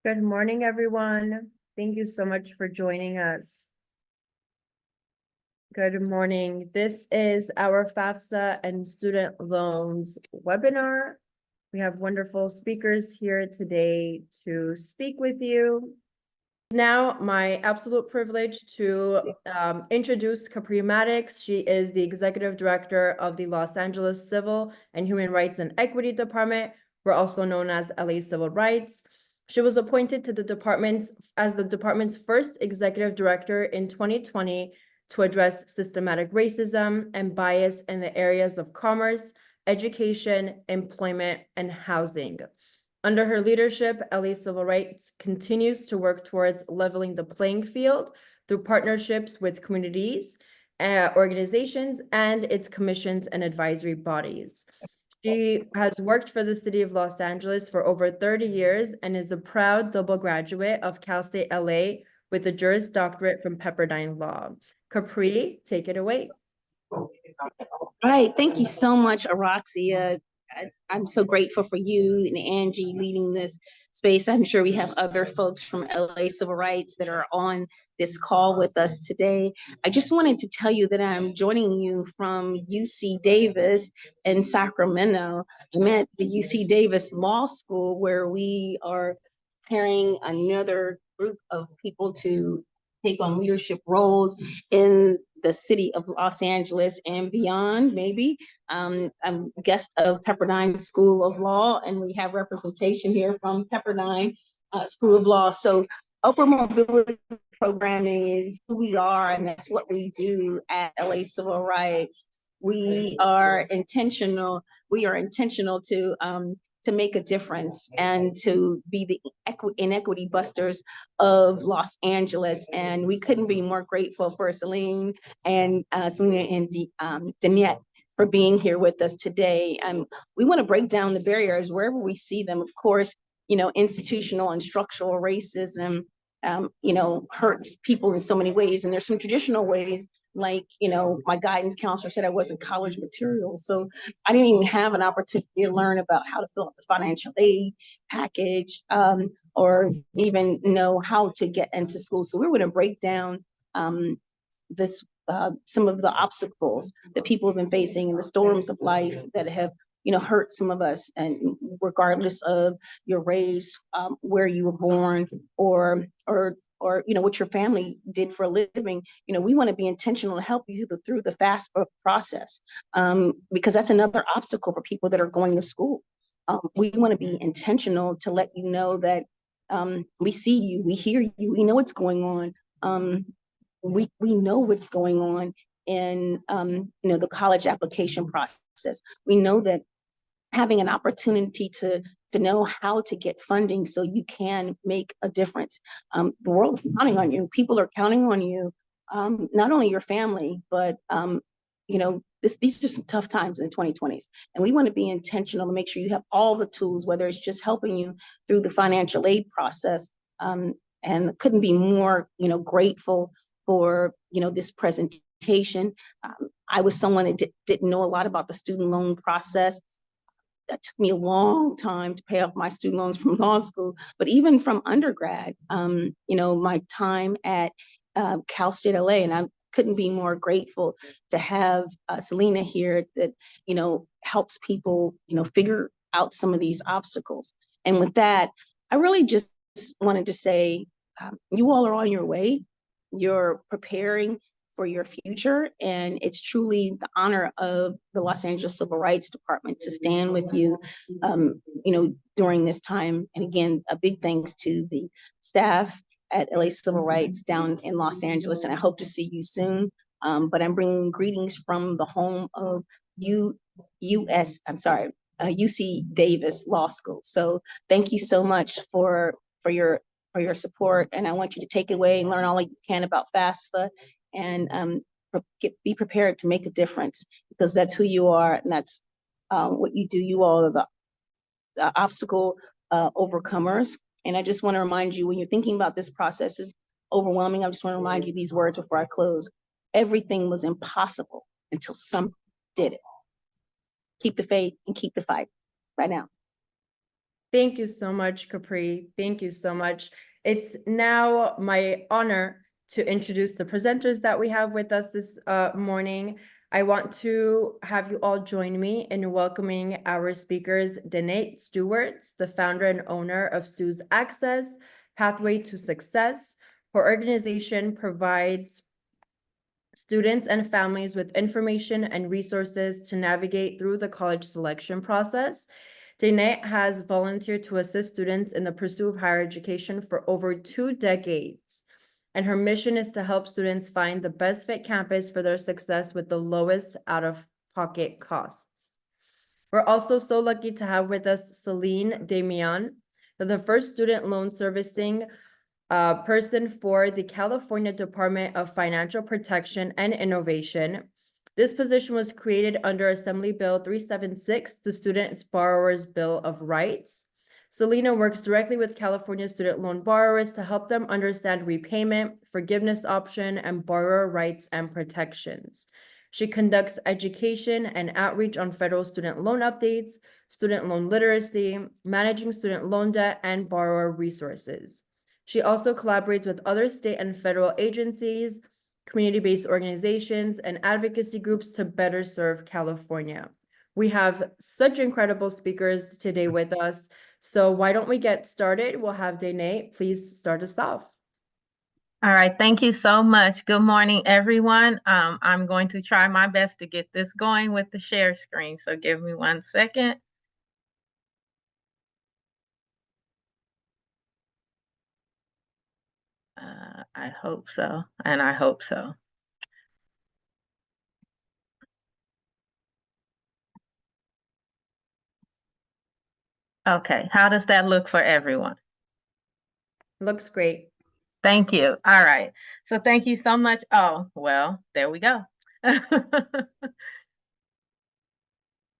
Good morning, everyone. Thank you so much for joining us. Good morning. This is our FAFSA and student loans webinar. We have wonderful speakers here today to speak with you. Now, my absolute privilege to introduce Capri Maddox. She is the Executive Director of the Los Angeles Civil and Human Rights and Equity Department. We're also known as LA Civil Rights. She was appointed to the department's first executive director in 2020 to address systematic racism and bias in the areas of commerce, education, employment, and housing. Under her leadership, LA Civil Rights continues to work towards leveling the playing field through partnerships with communities, organizations, and its commissions and advisory bodies. She has worked for the city of Los Angeles for over 30 years and is a proud double graduate of Cal State LA with a Juris Doctorate from Pepperdine Law. Capri, take it away. All right. Thank you so much, Araxia. I'm so grateful for you and Angie leading this space. I'm sure we have other folks from LA Civil Rights that are on this call with us today. I just wanted to tell you that I'm joining you from UC Davis in Sacramento. I'm at the UC Davis Law School, where we are preparing another group of people to take on leadership roles in the city of Los Angeles and beyond, maybe. I'm a guest of Pepperdine School of Law, and we have representation here from Pepperdine School of Law. So upward mobility programming is who we are, and that's what we do at LA Civil Rights. We are intentional to make a difference and to be the inequity busters of Los Angeles. And we couldn't be more grateful for Selena and Danette for being here with us today. We want to break down the barriers wherever we see them. Of course, institutional and structural racism, hurts people in so many ways. And there's some traditional ways, like, my guidance counselor said I wasn't college material. So I didn't even have an opportunity to learn about how to fill out the financial aid package, or even know how to get into school. So we're going to break down some of the obstacles that people have been facing and the storms of life that have hurt some of us, and regardless of your race, where you were born, or what your family did for a living. We want to be intentional to help you through the FAFSA process, because that's another obstacle for people that are going to school. We want to be intentional to let you know that we see you, we hear you, we know what's going on. We know what's going on in the college application process. We know that having an opportunity to know how to get funding so you can make a difference. The world's counting on you. People are counting on you, not only your family, but these are some tough times in the 2020s. And we want to be intentional to make sure you have all the tools, whether it's just helping you through the financial aid process. And couldn't be more, grateful for, this presentation. I was someone that didn't know a lot about the student loan process. That took me a long time to pay off my student loans from law school, but even from undergrad, my time at Cal State LA, and I couldn't be more grateful to have Selena here that, helps people, figure out some of these obstacles. And with that, I really just wanted to say, you all are on your way. You're preparing for your future. And it's truly the honor of the Los Angeles Civil Rights Department to stand with you, during this time. And again, a big thanks to the staff at LA Civil Rights down in Los Angeles. And I hope to see you soon. But I'm bringing greetings from the home of UC Davis Law School. So thank you so much for your support. And I want you to take it away and learn all you can about FAFSA, and be prepared to make a difference, because that's who you are, and that's what you do. You all are the obstacle overcomers. And I just want to remind you, when you're thinking about this process is overwhelming, I just want to remind you these words before I close. Everything was impossible until some did it. Keep the faith and keep the fight right now. Thank you so much, Capri. Thank you so much. It's now my honor to introduce the presenters that we have with us this morning. I want to have you all join me in welcoming our speakers, Danae Stewarts, the founder and owner of Stu's Access, Pathway to Success. Her organization provides students and families with information and resources to navigate through the college selection process. Danae has volunteered to assist students in the pursuit of higher education for over 2 decades. And her mission is to help students find the best fit campus for their success with the lowest out-of-pocket costs. We're also so lucky to have with us Celine Damian, the first student loan servicing person for the California Department of Financial Protection and Innovation. This position was created under Assembly Bill 376, the Student Borrowers Bill of Rights. Selena works directly with California student loan borrowers to help them understand repayment, forgiveness option, and borrower rights and protections. She conducts education and outreach on federal student loan updates, student loan literacy, managing student loan debt, and borrower resources. She also collaborates with other state and federal agencies, community-based organizations, and advocacy groups to better serve California. We have such incredible speakers today with us. So why don't we get started? We'll have Danae, please start us off. All right, thank you so much. Good morning, everyone. I'm going to try my best to get this going with the share screen, so give me 1 second. I hope so, and I hope so. Okay, how does that look for everyone? Looks great. Thank you. All right, so thank you so much. Oh, well, there we go.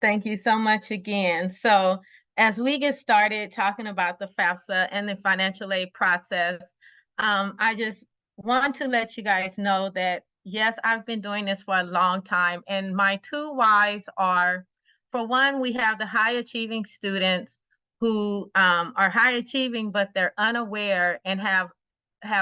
Thank you so much again. So as we get started talking about the FAFSA and the financial aid process, I just want to let you guys know that, yes, I've been doing this for a long time. And my 2 whys are, for one, we have the high achieving students who are high achieving, but they're unaware and have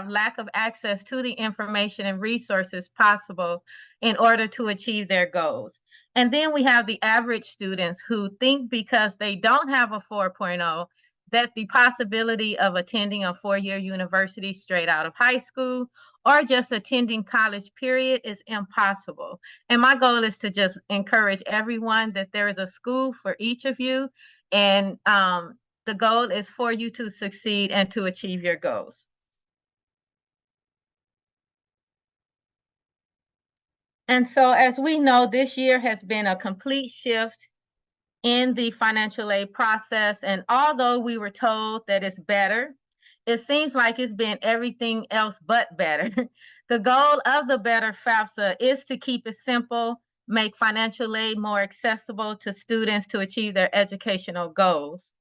lack of access to the information and resources possible in order to achieve their goals. And then we have the average students who think because they don't have a 4.0 that the possibility of attending a 4-year university straight out of high school or just attending college period is impossible. And my goal is to just encourage everyone that there is a school for each of you. And the goal is for you to succeed and to achieve your goals. And so as we know, this year has been a complete shift in the financial aid process. And although we were told that it's better, it seems like it's been everything else but better. The goal of the Better FAFSA is to keep it simple, make financial aid more accessible to students to achieve their educational goals.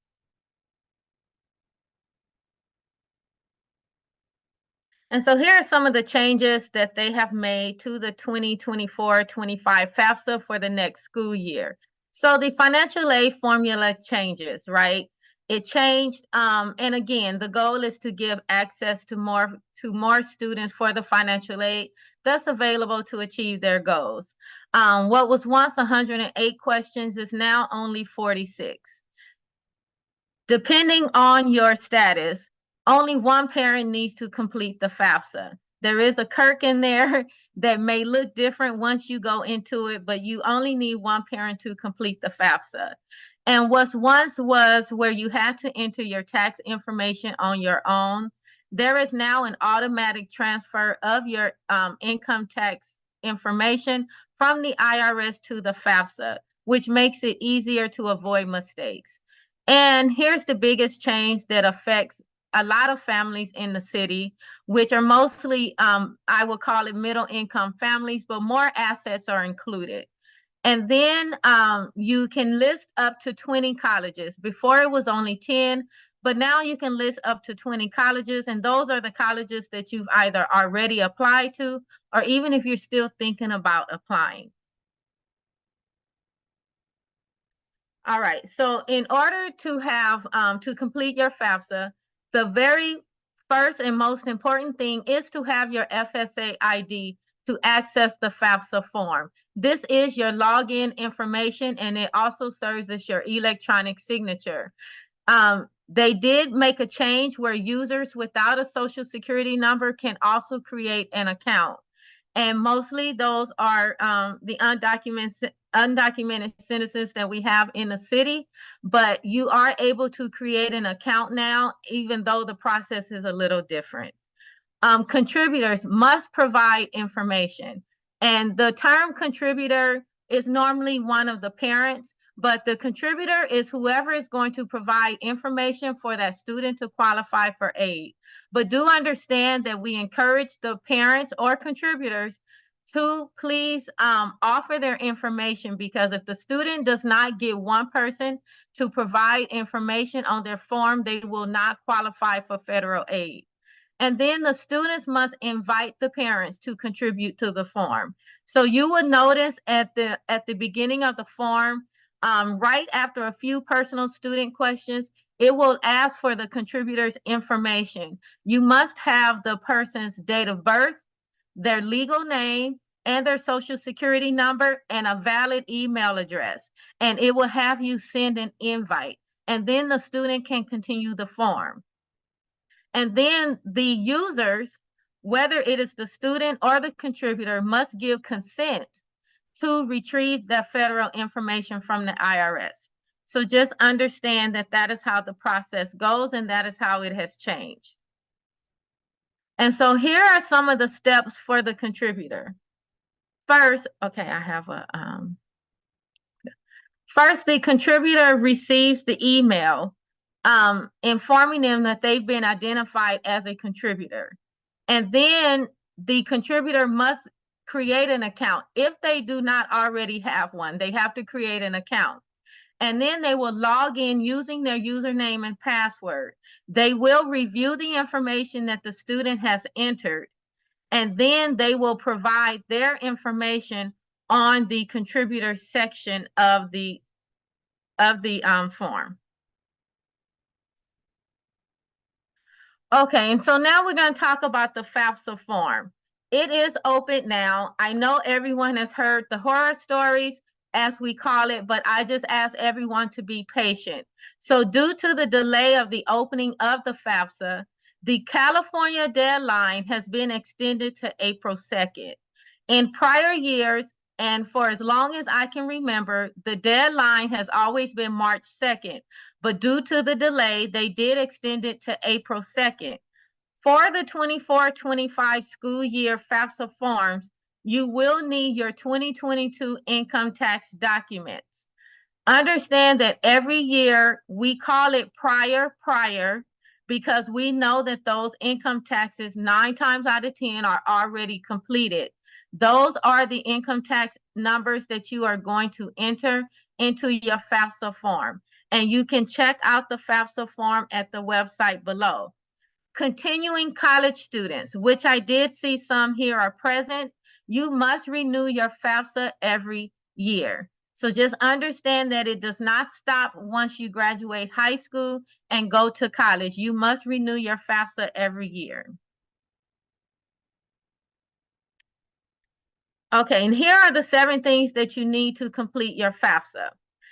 And so here are some of the changes that they have made to the 2024-25 FAFSA for the next school year. So the financial aid formula changes, right? It changed, and again, the goal is to give access to more students for the financial aid that's available to achieve their goals. What was once 108 questions is now only 46. Depending on your status, only one parent needs to complete the FAFSA. There is a quirk in there that may look different once you go into it, but you only need one parent to complete the FAFSA. And what once was where you had to enter your tax information on your own, there is now an automatic transfer of your income tax information from the IRS to the FAFSA, which makes it easier to avoid mistakes. And here's the biggest change that affects a lot of families in the city, which are mostly, I would call it middle income families, but more assets are included. And then you can list up to 20 colleges. Before it was only 10, but now you can list up to 20 colleges. And those are the colleges that you've either already applied to, or even if you're still thinking about applying. All right, so in order to have, to complete your FAFSA, the very first and most important thing is to have your FSA ID to access the FAFSA form. This is your login information, and it also serves as your electronic signature. They did make a change where users without a social security number can also create an account. And mostly those are the undocumented citizens that we have in the city, but you are able to create an account now, even though the process is a little different. Contributors must provide information, and the term contributor is normally one of the parents, but the contributor is whoever is going to provide information for that student to qualify for aid. But do understand that we encourage the parents or contributors to please offer their information, because if the student does not get one person to provide information on their form, they will not qualify for federal aid. And then the students must invite the parents to contribute to the form. So you would notice at the beginning of the form, right after a few personal student questions, it will ask for the contributor's information. You must have the person's date of birth, their legal name, and their social security number, and a valid email address. And it will have you send an invite. And then the student can continue the form. And then the users, whether it is the student or the contributor, must give consent to retrieve the federal information from the IRS. So just understand that that is how the process goes, and that is how it has changed. And so here are some of the steps for the contributor. First, okay, I have a, first, the contributor receives the email informing them that they've been identified as a contributor. And then the contributor must create an account. If they do not already have one, they have to create an account. And then they will log in using their username and password. They will review the information that the student has entered, and then they will provide their information on the contributor section of the form. Okay, and so now we're going to talk about the FAFSA form. It is open now. I know everyone has heard the horror stories, as we call it, but I just ask everyone to be patient. So due to the delay of the opening of the FAFSA, the California deadline has been extended to April 2nd. In prior years, and for as long as I can remember, the deadline has always been March 2nd. But due to the delay, they did extend it to April 2nd. For the 24-25 school year FAFSA forms, you will need your 2022 income tax documents. Understand that every year we call it prior because we know that those income taxes 9 times out of 10 are already completed. Those are the income tax numbers that you are going to enter into your FAFSA form. And you can check out the FAFSA form at the website below. Continuing college students, which I did see some here are present, you must renew your FAFSA every year. So just understand that it does not stop once you graduate high school and go to college. You must renew your FAFSA every year. Okay, and here are the 7 things that you need to complete your FAFSA.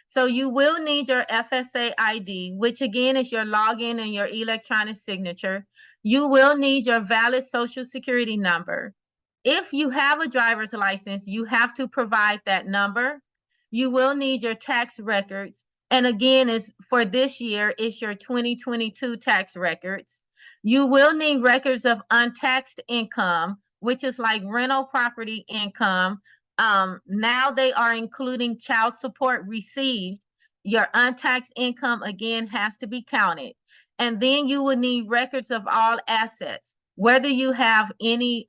So you will need your FSA ID, which again is your login and your electronic signature. You will need your valid social security number. If you have a driver's license, you have to provide that number. You will need your tax records. And again, is for this year, it's your 2022 tax records. You will need records of untaxed income, which is like rental property income. Now they are including child support received. Your untaxed income again has to be counted. And then you will need records of all assets, whether you have any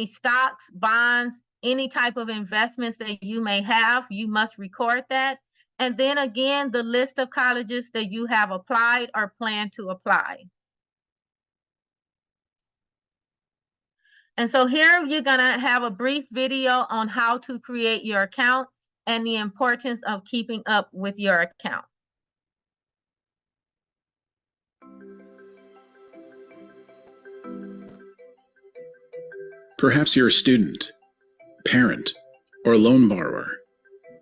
stocks, bonds, any type of investments that you may have, you must record that. And then again, the list of colleges that you have applied or plan to apply. And so here you're gonna have a brief video on how to create your account. and the importance of keeping up with your account. Perhaps you're a student, parent, or loan borrower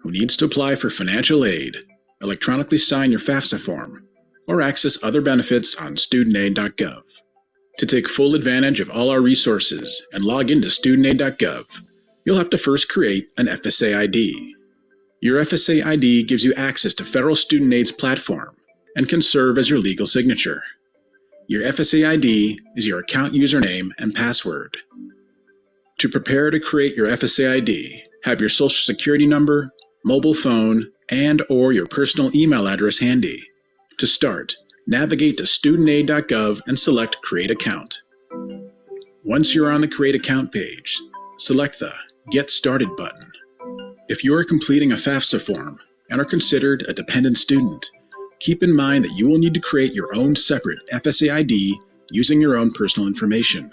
who needs to apply for financial aid, electronically sign your FAFSA form, or access other benefits on studentaid.gov. To take full advantage of all our resources and log into studentaid.gov, you'll have to first create an FSA ID. Your FSA ID gives you access to Federal Student Aid's platform and can serve as your legal signature. Your FSA ID is your account username and password. To prepare to create your FSA ID, have your Social Security number, mobile phone, and/or your personal email address handy. To start, navigate to studentaid.gov and select Create Account. Once you're on the Create Account page, select the Get Started button. If you are completing a FAFSA form and are considered a dependent student, keep in mind that you will need to create your own separate FSA ID using your own personal information.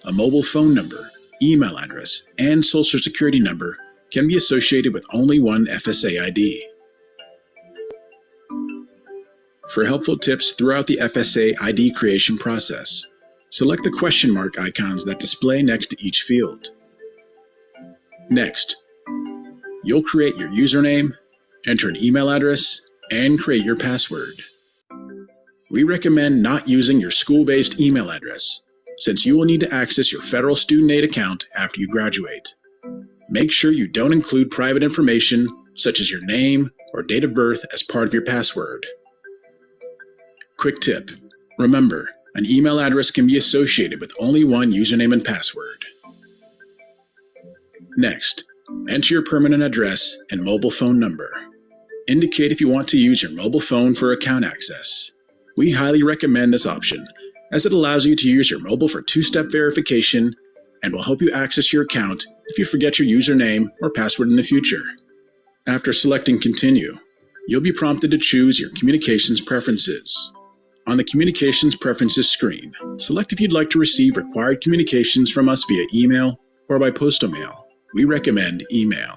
A mobile phone number, email address, and Social Security number can be associated with only one FSA ID. For helpful tips throughout the FSA ID creation process, select the question mark icons that display next to each field. Next, you'll create your username, enter an email address, and create your password. We recommend not using your school-based email address, since you will need to access your Federal Student Aid account after you graduate. Make sure you don't include private information such as your name or date of birth as part of your password. Quick tip: remember, an email address can be associated with only one username and password. Next, enter your permanent address and mobile phone number. Indicate if you want to use your mobile phone for account access. We highly recommend this option, as it allows you to use your mobile for two-step verification and will help you access your account if you forget your username or password in the future. After selecting Continue, you'll be prompted to choose your communications preferences. On the Communications Preferences screen, select if you'd like to receive required communications from us via email or by postal mail. We recommend email.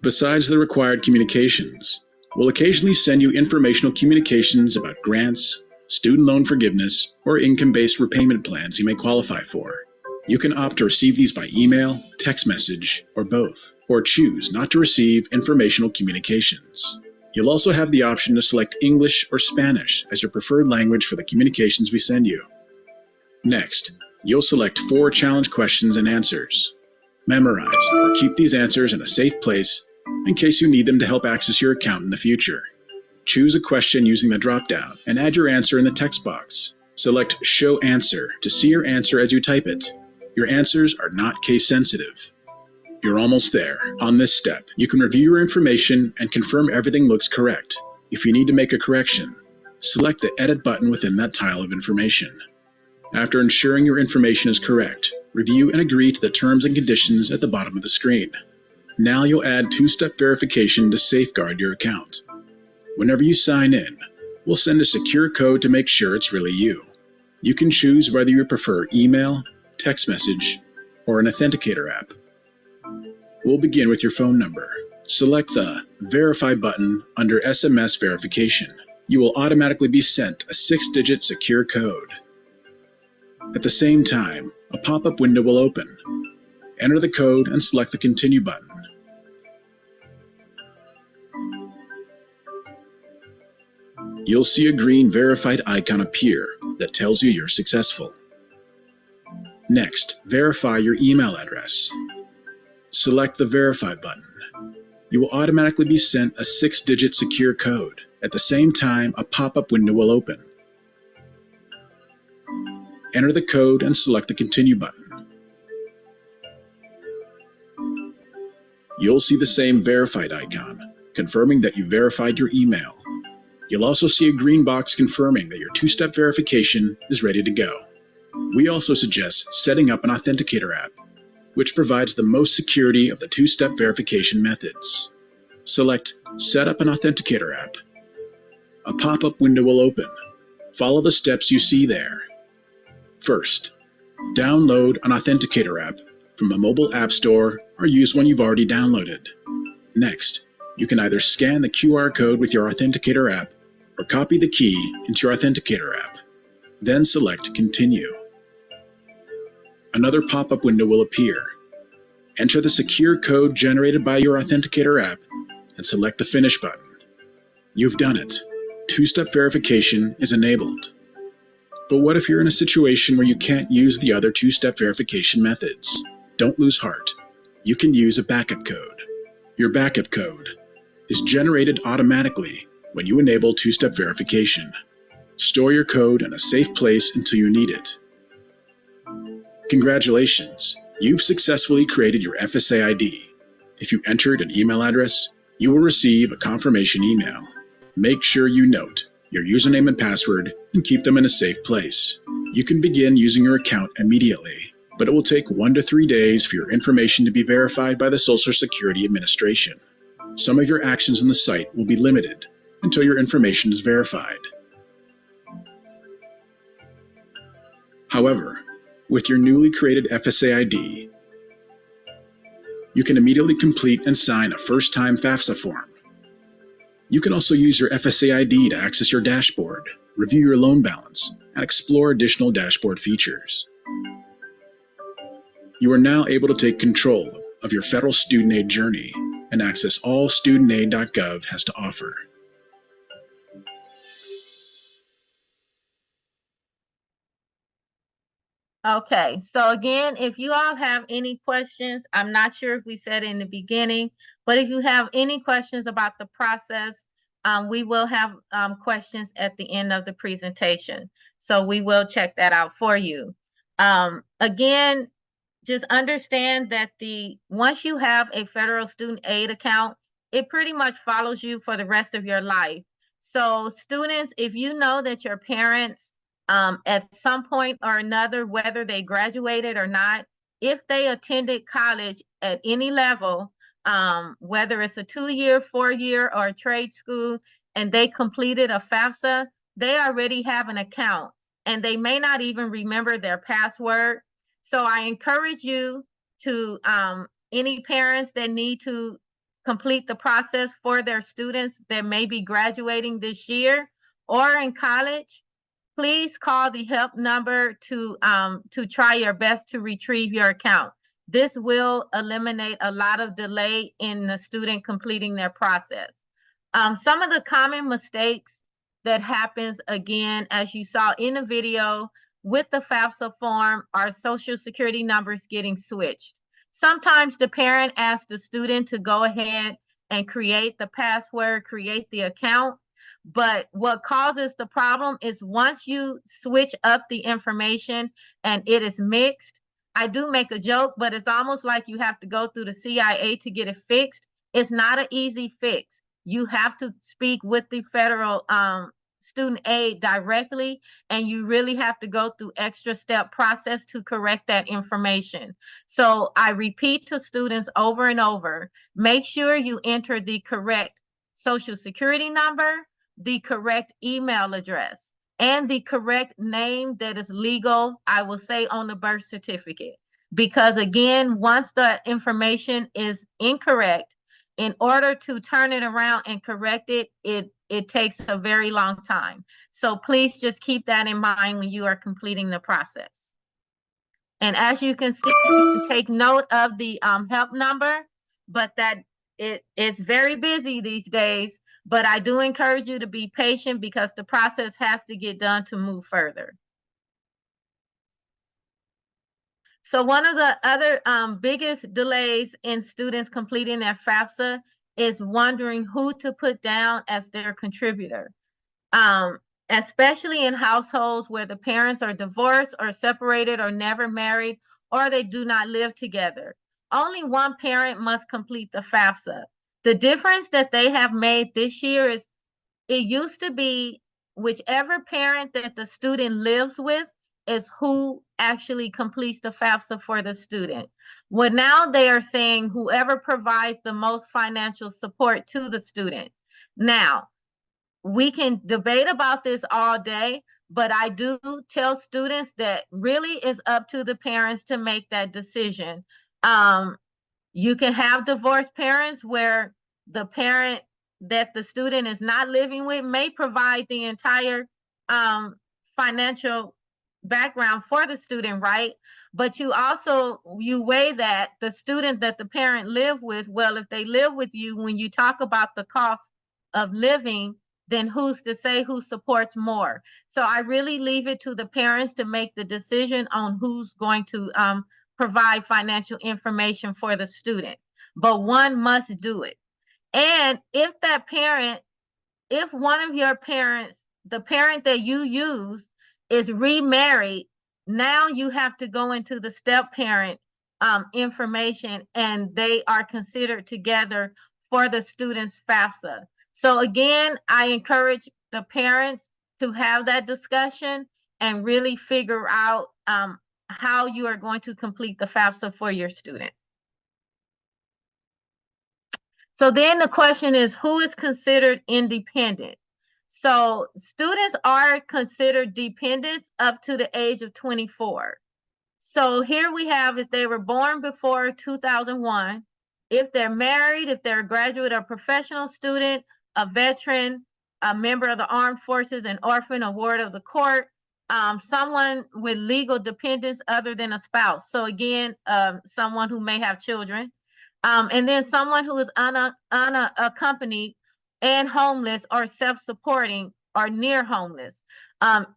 Besides the required communications, we'll occasionally send you informational communications about grants, student loan forgiveness, or income-based repayment plans you may qualify for. You can opt to receive these by email, text message, or both, or choose not to receive informational communications. You'll also have the option to select English or Spanish as your preferred language for the communications we send you. Next, you'll select 4 challenge questions and answers. Memorize or keep these answers in a safe place in case you need them to help access your account in the future. Choose a question using the drop-down and add your answer in the text box. Select Show Answer to see your answer as you type it. Your answers are not case-sensitive. You're almost there. On this step, you can review your information and confirm everything looks correct. If you need to make a correction, select the Edit button within that tile of information. After ensuring your information is correct, review and agree to the terms and conditions at the bottom of the screen. Now you'll add two-step verification to safeguard your account. Whenever you sign in, we'll send a secure code to make sure it's really you. You can choose whether you prefer email, text message, or an authenticator app. We'll begin with your phone number. Select the Verify button under SMS verification. You will automatically be sent a 6-digit secure code. At the same time, a pop-up window will open. Enter the code and select the Continue button. You'll see a green verified icon appear that tells you you're successful. Next, verify your email address. Select the Verify button. You will automatically be sent a 6-digit secure code. At the same time, a pop-up window will open. Enter the code and select the Continue button. You'll see the same verified icon, confirming that you verified your email. You'll also see a green box confirming that your two-step verification is ready to go. We also suggest setting up an authenticator app, which provides the most security of the two-step verification methods. Select Set up an authenticator app. A pop-up window will open. Follow the steps you see there. First, download an authenticator app from a mobile app store or use one you've already downloaded. Next, you can either scan the QR code with your Authenticator app or copy the key into your Authenticator app. Then select Continue. Another pop-up window will appear. Enter the secure code generated by your Authenticator app and select the Finish button. You've done it. Two-step verification is enabled. But what if you're in a situation where you can't use the other two-step verification methods? Don't lose heart. You can use a backup code. Your backup code is generated automatically when you enable two-step verification. Store your code in a safe place until you need it. Congratulations, you've successfully created your FSA ID. If you entered an email address, you will receive a confirmation email. Make sure you note your username and password and keep them in a safe place. You can begin using your account immediately, but it will take 1 to 3 days for your information to be verified by the Social Security Administration. Some of your actions on the site will be limited until your information is verified. However, with your newly created FSA ID, you can immediately complete and sign a first-time FAFSA form. You can also use your FSA ID to access your dashboard, review your loan balance, and explore additional dashboard features. You are now able to take control of your federal student aid journey and access all studentaid.gov has to offer. Okay, so again, if you all have any questions, I'm not sure if we said in the beginning, but if you have any questions about the process, we will have questions at the end of the presentation. So we will check that out for you. Again, just understand that once you have a federal student aid account, it pretty much follows you for the rest of your life. So students, if you know that your parents at some point or another, whether they graduated or not, if they attended college at any level, whether it's a 2-year, 4-year, or a trade school, and they completed a FAFSA, they already have an account, and they may not even remember their password. So I encourage you to, any parents that need to complete the process for their students that may be graduating this year or in college, please call the help number to try your best to retrieve your account. This will eliminate a lot of delay in the student completing their process. Some of the common mistakes that happens, again, as you saw in the video with the FAFSA form, are Social Security numbers getting switched. Sometimes the parent asks the student to go ahead and create the password, create the account. But what causes the problem is once you switch up the information and it is mixed, I do make a joke, but it's almost like you have to go through the CIA to get it fixed. It's not an easy fix. You have to speak with the federal student aid directly, and you really have to go through extra step process to correct that information. So I repeat to students over and over, make sure you enter the correct Social Security number, the correct email address, and the correct name that is legal, I will say, on the birth certificate. Because again, once the information is incorrect, in order to turn it around and correct it, it takes a very long time. So please just keep that in mind when you are completing the process. And as you can see, you can take note of the help number, but that it is very busy these days. But I do encourage you to be patient because the process has to get done to move further. So one of the other biggest delays in students completing their FAFSA is wondering who to put down as their contributor, especially in households where the parents are divorced or separated or never married, or they do not live together. Only one parent must complete the FAFSA. The difference that they have made this year is it used to be whichever parent that the student lives with is who actually completes the FAFSA for the student. Well, now they are saying whoever provides the most financial support to the student. Now, we can debate about this all day, but I do tell students that really is up to the parents to make that decision. You can have divorced parents where the parent that the student is not living with may provide the entire financial background for the student, right? But you weigh that the student that the parent live with, well, if they live with you, when you talk about the cost of living, then who's to say who supports more? So I really leave it to the parents to make the decision on who's going to provide financial information for the student. But one must do it. And if one of your parents, the parent that you use, is remarried, now you have to go into the step parent information, and they are considered together for the student's FAFSA. So again, I encourage the parents to have that discussion and really figure out how you are going to complete the FAFSA for your student. So then the question is, who is considered independent? So students are considered dependents up to the age of 24. So here we have, if they were born before 2001, if they're married, if they're a graduate or professional student, a veteran, a member of the armed forces, an orphan, a ward of the court, someone with legal dependents other than a spouse. So again, someone who may have children. And then someone who is unaccompanied and homeless or self-supporting or near homeless.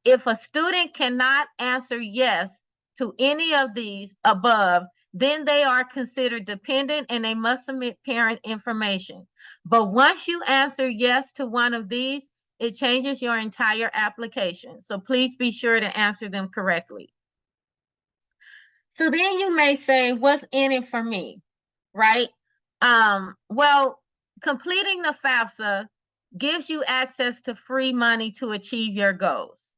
If a student cannot answer yes to any of these above, then they are considered dependent and they must submit parent information. But once you answer yes to one of these, it changes your entire application. So please be sure to answer them correctly. So then you may say, what's in it for me? Right? Well, completing the FAFSA gives you access to free money to achieve your goals.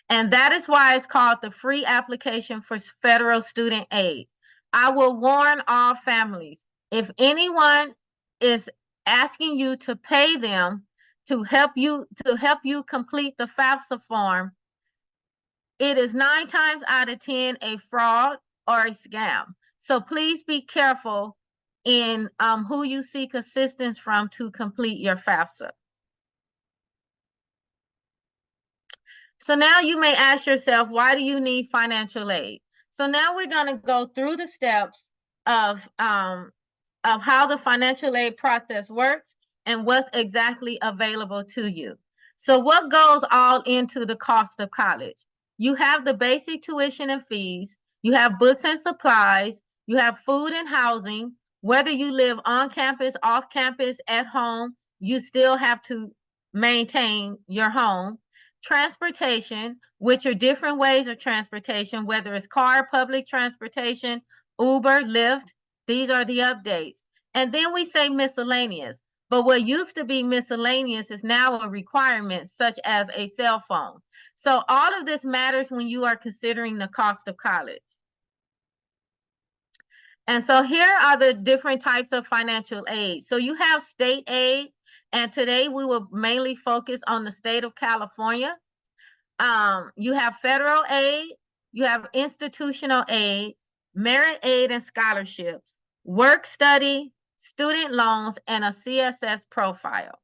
And that is why it's called the free application for federal student aid. I will warn all families, if anyone is asking you to pay them to help you complete the FAFSA form, it is 9 times out of 10 a fraud or a scam. So please be careful in who you seek assistance from to complete your FAFSA. So now you may ask yourself, why do you need financial aid? So now we're going to go through the steps of how the financial aid process works and what's exactly available to you. So what goes all into the cost of college? You have the basic tuition and fees, you have books and supplies, you have food and housing. Whether you live on campus, off campus, at home, you still have to maintain your home. Transportation, which are different ways of transportation, whether it's car, public transportation, Uber, Lyft, these are the updates. And then we say miscellaneous, but what used to be miscellaneous is now a requirement, such as a cell phone. So all of this matters when you are considering the cost of college. And so here are the different types of financial aid. So you have state aid, and today we will mainly focus on the state of California. You have federal aid, you have institutional aid, merit aid and scholarships, work study, student loans, and a CSS profile.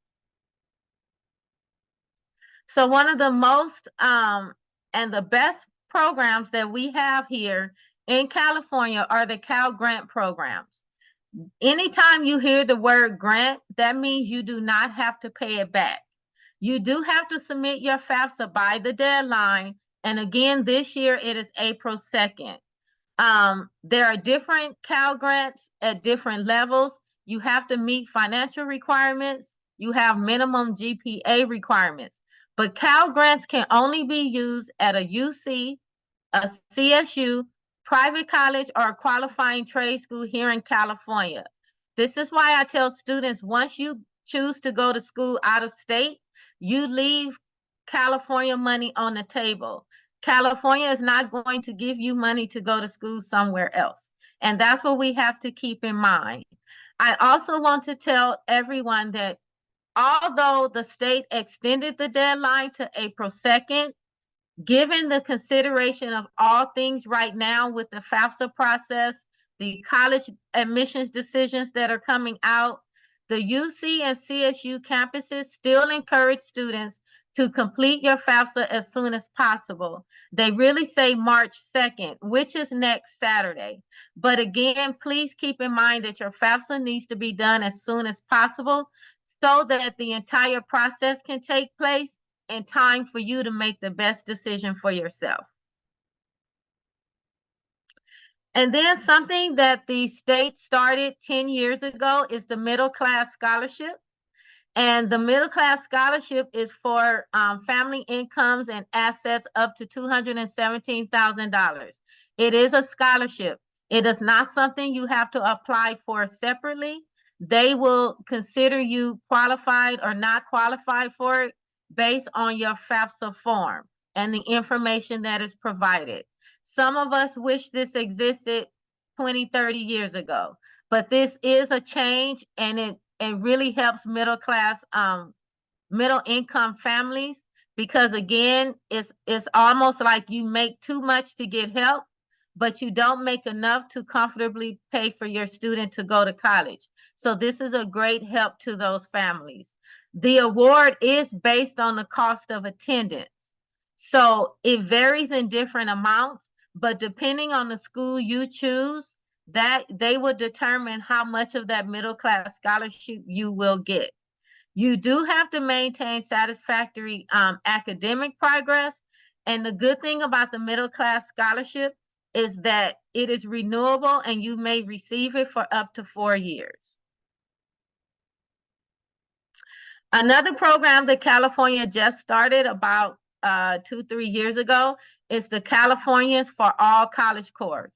So one of the most and the best programs that we have here in California are the Cal Grant programs. Anytime you hear the word grant, that means you do not have to pay it back. You do have to submit your FAFSA by the deadline. And again, this year it is April 2nd. There are different Cal Grants at different levels. You have to meet financial requirements. You have minimum GPA requirements. But Cal Grants can only be used at a UC, a CSU, private college, or a qualifying trade school here in California. This is why I tell students, once you choose to go to school out of state, you leave California money on the table. California is not going to give you money to go to school somewhere else. And that's what we have to keep in mind. I also want to tell everyone that although the state extended the deadline to April 2nd, given the consideration of all things right now with the FAFSA process, the college admissions decisions that are coming out, the UC and CSU campuses still encourage students to complete your FAFSA as soon as possible. They really say March 2nd, which is next Saturday. But again, please keep in mind that your FAFSA needs to be done as soon as possible so that the entire process can take place in time for you to make the best decision for yourself. And then something that the state started 10 years ago is the middle class scholarship. And the middle class scholarship is for family incomes and assets up to $217,000. It is a scholarship. It is not something you have to apply for separately. They will consider you qualified or not qualified for it based on your FAFSA form and the information that is provided. Some of us wish this existed 20, 30 years ago, but this is a change, and it really helps middle class, middle income families, because again, it's almost like you make too much to get help, but you don't make enough to comfortably pay for your student to go to college. So this is a great help to those families. The award is based on the cost of attendance. So it varies in different amounts, but depending on the school you choose, that they will determine how much of that middle class scholarship you will get. You do have to maintain satisfactory academic progress. And the good thing about the middle class scholarship is that it is renewable and you may receive it for up to 4 years. Another program that California just started about 2-3 years ago is the Californians for All College Course.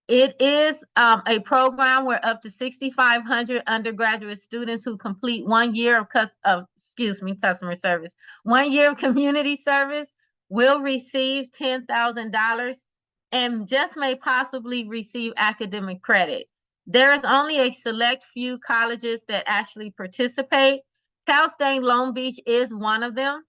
It is a program where up to 6,500 undergraduate students who complete 1 year of customer service, 1 year of community service will receive $10,000 and just may possibly receive academic credit. There is only a select few colleges that actually participate. Cal State Long Beach is one of them.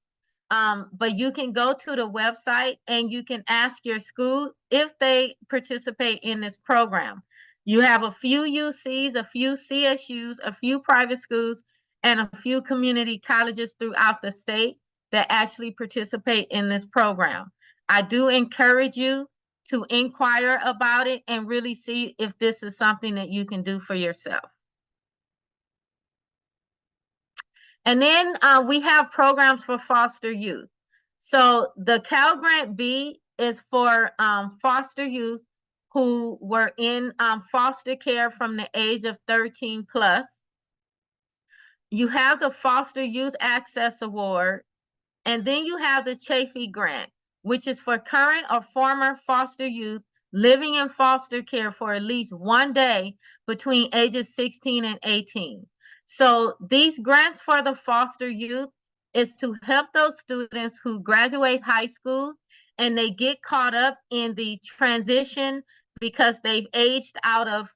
But you can go to the website and you can ask your school if they participate in this program. You have a few UCs, a few CSUs, a few private schools, and a few community colleges throughout the state that actually participate in this program. I do encourage you to inquire about it and really see if this is something that you can do for yourself. And then we have programs for foster youth. So the Cal Grant B is for foster youth who were in foster care from the age of 13 plus. You have the Foster Youth Access Award, and then you have the Chafee Grant, which is for current or former foster youth living in foster care for at least 1 day between ages 16 and 18. So these grants for the foster youth is to help those students who graduate high school and they get caught up in the transition because they've aged out of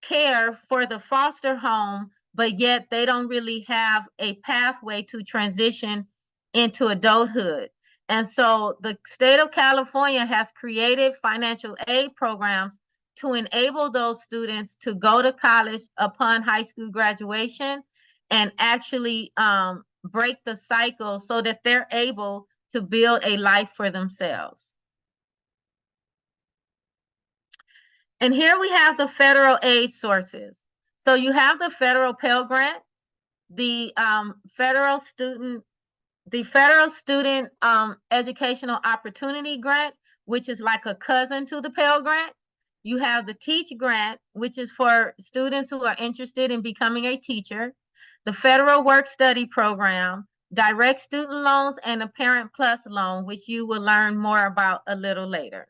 care for the foster home, but yet they don't really have a pathway to transition into adulthood. And so the state of California has created financial aid programs to enable those students to go to college upon high school graduation and actually break the cycle so that they're able to build a life for themselves. And here we have the federal aid sources. So you have the federal Pell Grant, the federal student educational opportunity grant, which is like a cousin to the Pell Grant. You have the Teach Grant, which is for students who are interested in becoming a teacher, the Federal Work Study Program, direct student loans, and a Parent Plus loan, which you will learn more about a little later.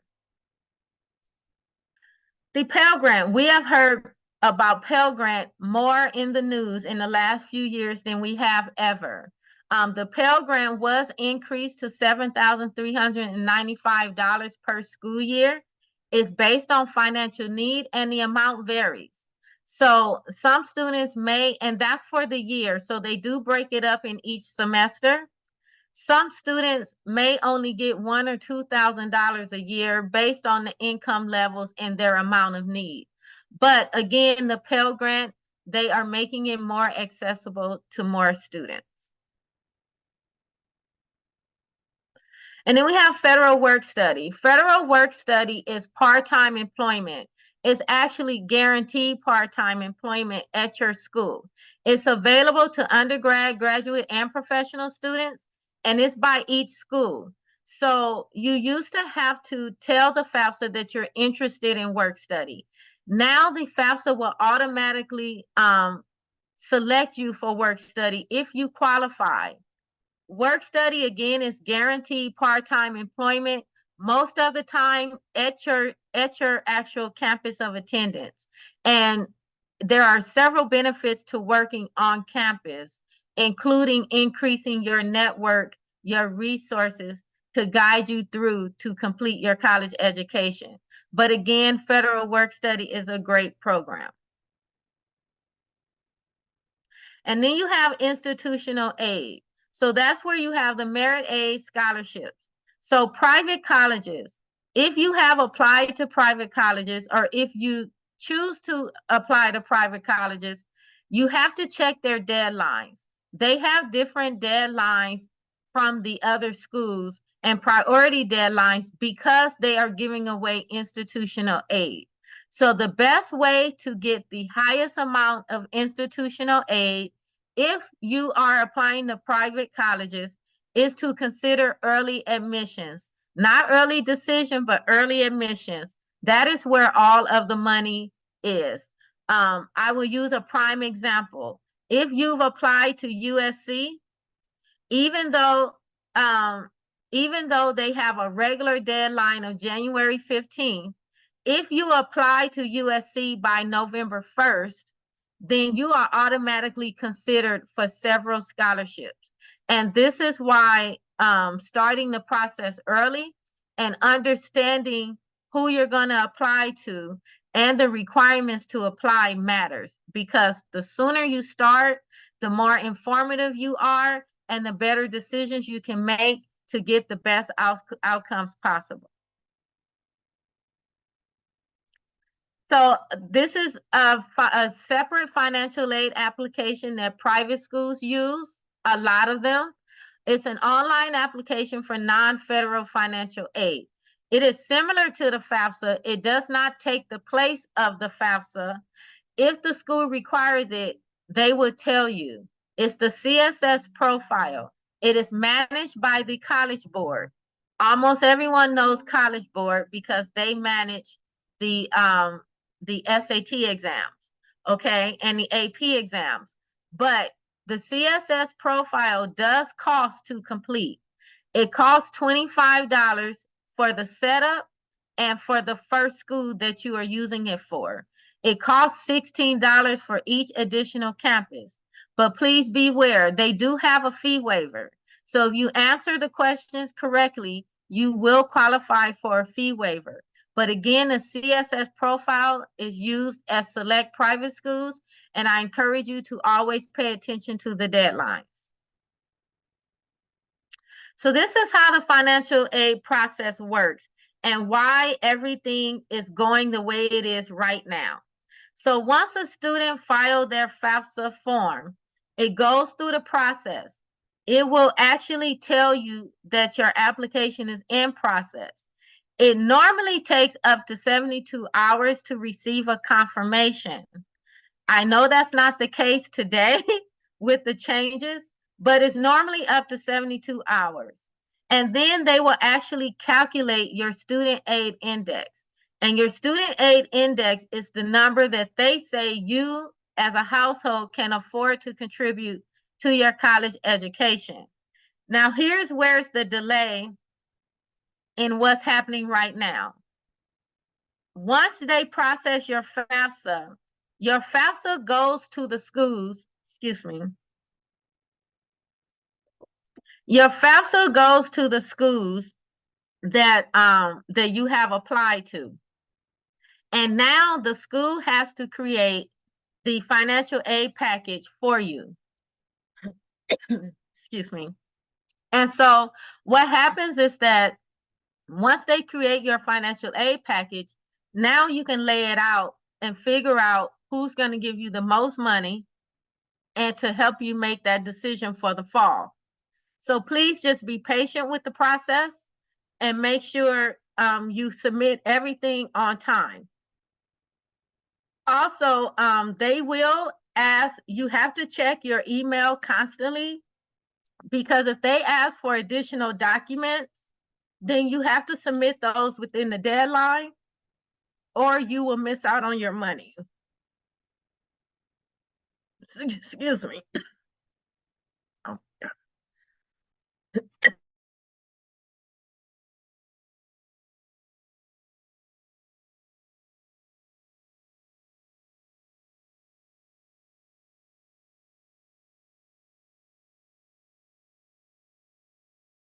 The Pell Grant, we have heard about Pell Grant more in the news in the last few years than we have ever. The Pell Grant was increased to $7,395 per school year. It's based on financial need and the amount varies. So some students may, and that's for the year, so they do break it up in each semester. Some students may only get $1,000 or $2,000 a year based on the income levels and their amount of need. But again, the Pell Grant, they are making it more accessible to more students. And then we have federal work study. Federal work study is part-time employment. It's actually guaranteed part-time employment at your school. It's available to undergrad, graduate, and professional students, and it's by each school. So you used to have to tell the FAFSA that you're interested in work study. Now the FAFSA will automatically select you for work study if you qualify. Work study, again, is guaranteed part-time employment, most of the time at your actual campus of attendance. And there are several benefits to working on campus, including increasing your network, your resources to guide you through to complete your college education. But again, federal work study is a great program. And then you have institutional aid. So that's where you have the merit aid scholarships. So private colleges, if you have applied to private colleges, or if you choose to apply to private colleges, you have to check their deadlines. They have different deadlines from the other schools and priority deadlines because they are giving away institutional aid. So the best way to get the highest amount of institutional aid, if you are applying to private colleges, is to consider early admissions, not early decision, but early admissions. That is where all of the money is. I will use a prime example. If you've applied to USC, even though they have a regular deadline of January 15th, if you apply to USC by November 1st, then you are automatically considered for several scholarships. And this is why starting the process early and understanding who you're going to apply to and the requirements to apply matters, because the sooner you start, the more informative you are and the better decisions you can make to get the best outcomes possible. So this is a separate financial aid application that private schools use, a lot of them. It's an online application for non-federal financial aid. It is similar to the FAFSA. It does not take the place of the FAFSA. If the school requires it, they will tell you. It's the CSS profile. It is managed by the College Board. Almost everyone knows College Board because they manage the SAT exams, okay, and the AP exams. But the CSS profile does cost to complete. It costs $25 for the setup and for the first school that you are using it for. It costs $16 for each additional campus. But please beware, they do have a fee waiver. So if you answer the questions correctly, you will qualify for a fee waiver. But again, the CSS profile is used at select private schools, and I encourage you to always pay attention to the deadlines. So this is how the financial aid process works and why everything is going the way it is right now. So once a student files their FAFSA form, it goes through the process. It will actually tell you that your application is in process. It normally takes up to 72 hours to receive a confirmation. I know that's not the case today with the changes, but it's normally up to 72 hours. And then they will actually calculate your student aid index. And your student aid index is the number that they say you as a household can afford to contribute to your college education. Now, here's where's the delay in what's happening right now. Once they process your FAFSA goes to the schools, Your FAFSA goes to the schools that you have applied to. And now the school has to create the financial aid package for you. Excuse me. And so what happens is that once they create your financial aid package, now you can lay it out and figure out who's going to give you the most money and to help you make that decision for the fall. So please just be patient with the process and make sure you submit everything on time. Also, they will ask, you have to check your email constantly, because if they ask for additional documents, then you have to submit those within the deadline, or you will miss out on your money. Excuse me. Oh,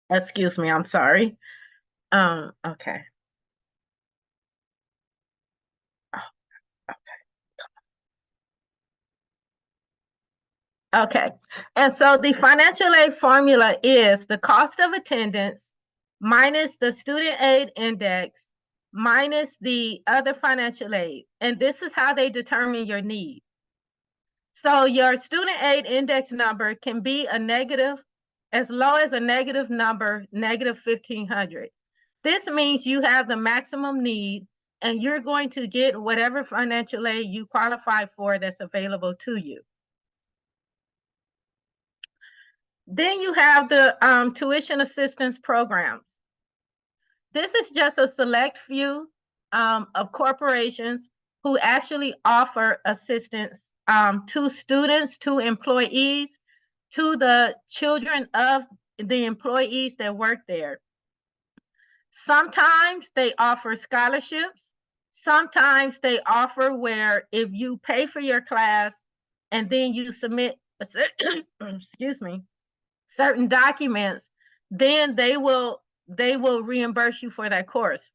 excuse me, I'm sorry. Okay. Okay, and so the financial aid formula is the cost of attendance minus the student aid index minus the other financial aid. And this is how they determine your need. So your student aid index number can be a negative, as low as a negative number, negative 1,500. This means you have the maximum need and you're going to get whatever financial aid you qualify for that's available to you. Then you have the tuition assistance programs. This is just a select few of corporations who actually offer assistance to students, to employees, to the children of the employees that work there. Sometimes they offer scholarships. Sometimes they offer where if you pay for your class and then you submit, excuse me, certain documents, then they will reimburse you for that course.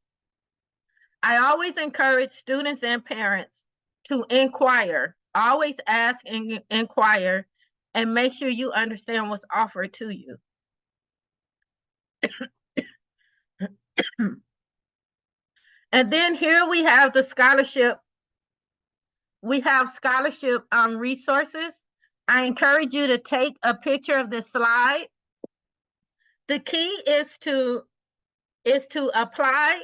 I always encourage students and parents to inquire. Always ask and inquire and make sure you understand what's offered to you. And then here we have the scholarship. We have scholarship resources. I encourage you to take a picture of this slide. The key is to apply,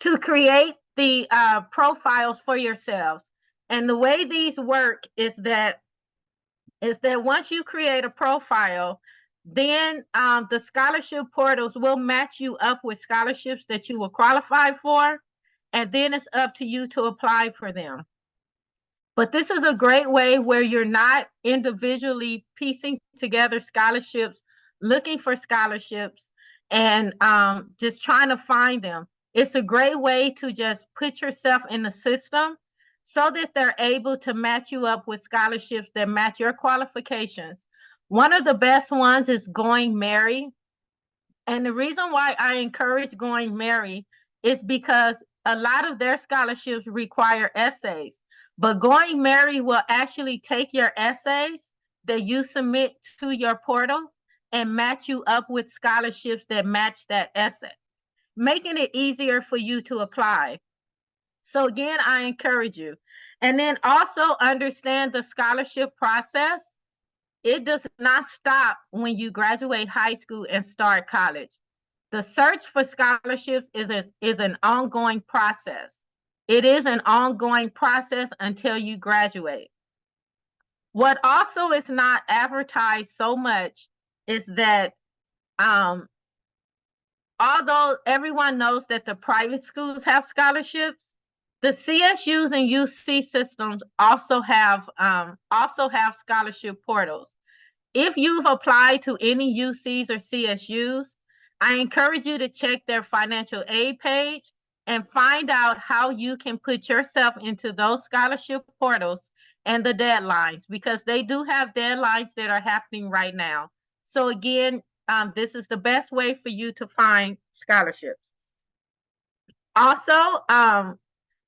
to create the profiles for yourselves. And the way these work is that once you create a profile, then the scholarship portals will match you up with scholarships that you will qualify for, and then it's up to you to apply for them. But this is a great way where you're not individually piecing together scholarships, looking for scholarships, and just trying to find them. It's a great way to just put yourself in the system so that they're able to match you up with scholarships that match your qualifications. One of the best ones is Going Merry. And the reason why I encourage Going Merry is because a lot of their scholarships require essays. But Going Merry will actually take your essays that you submit to your portal and match you up with scholarships that match that essay, making it easier for you to apply. So again, I encourage you. And then also understand the scholarship process. It does not stop when you graduate high school and start college. The search for scholarships is an ongoing process. It is an ongoing process until you graduate. What also is not advertised so much is that although everyone knows that the private schools have scholarships, the CSUs and UC systems also have scholarship portals. If you've applied to any UCs or CSUs, I encourage you to check their financial aid page and find out how you can put yourself into those scholarship portals and the deadlines, because they do have deadlines that are happening right now. So again, this is the best way for you to find scholarships. Also,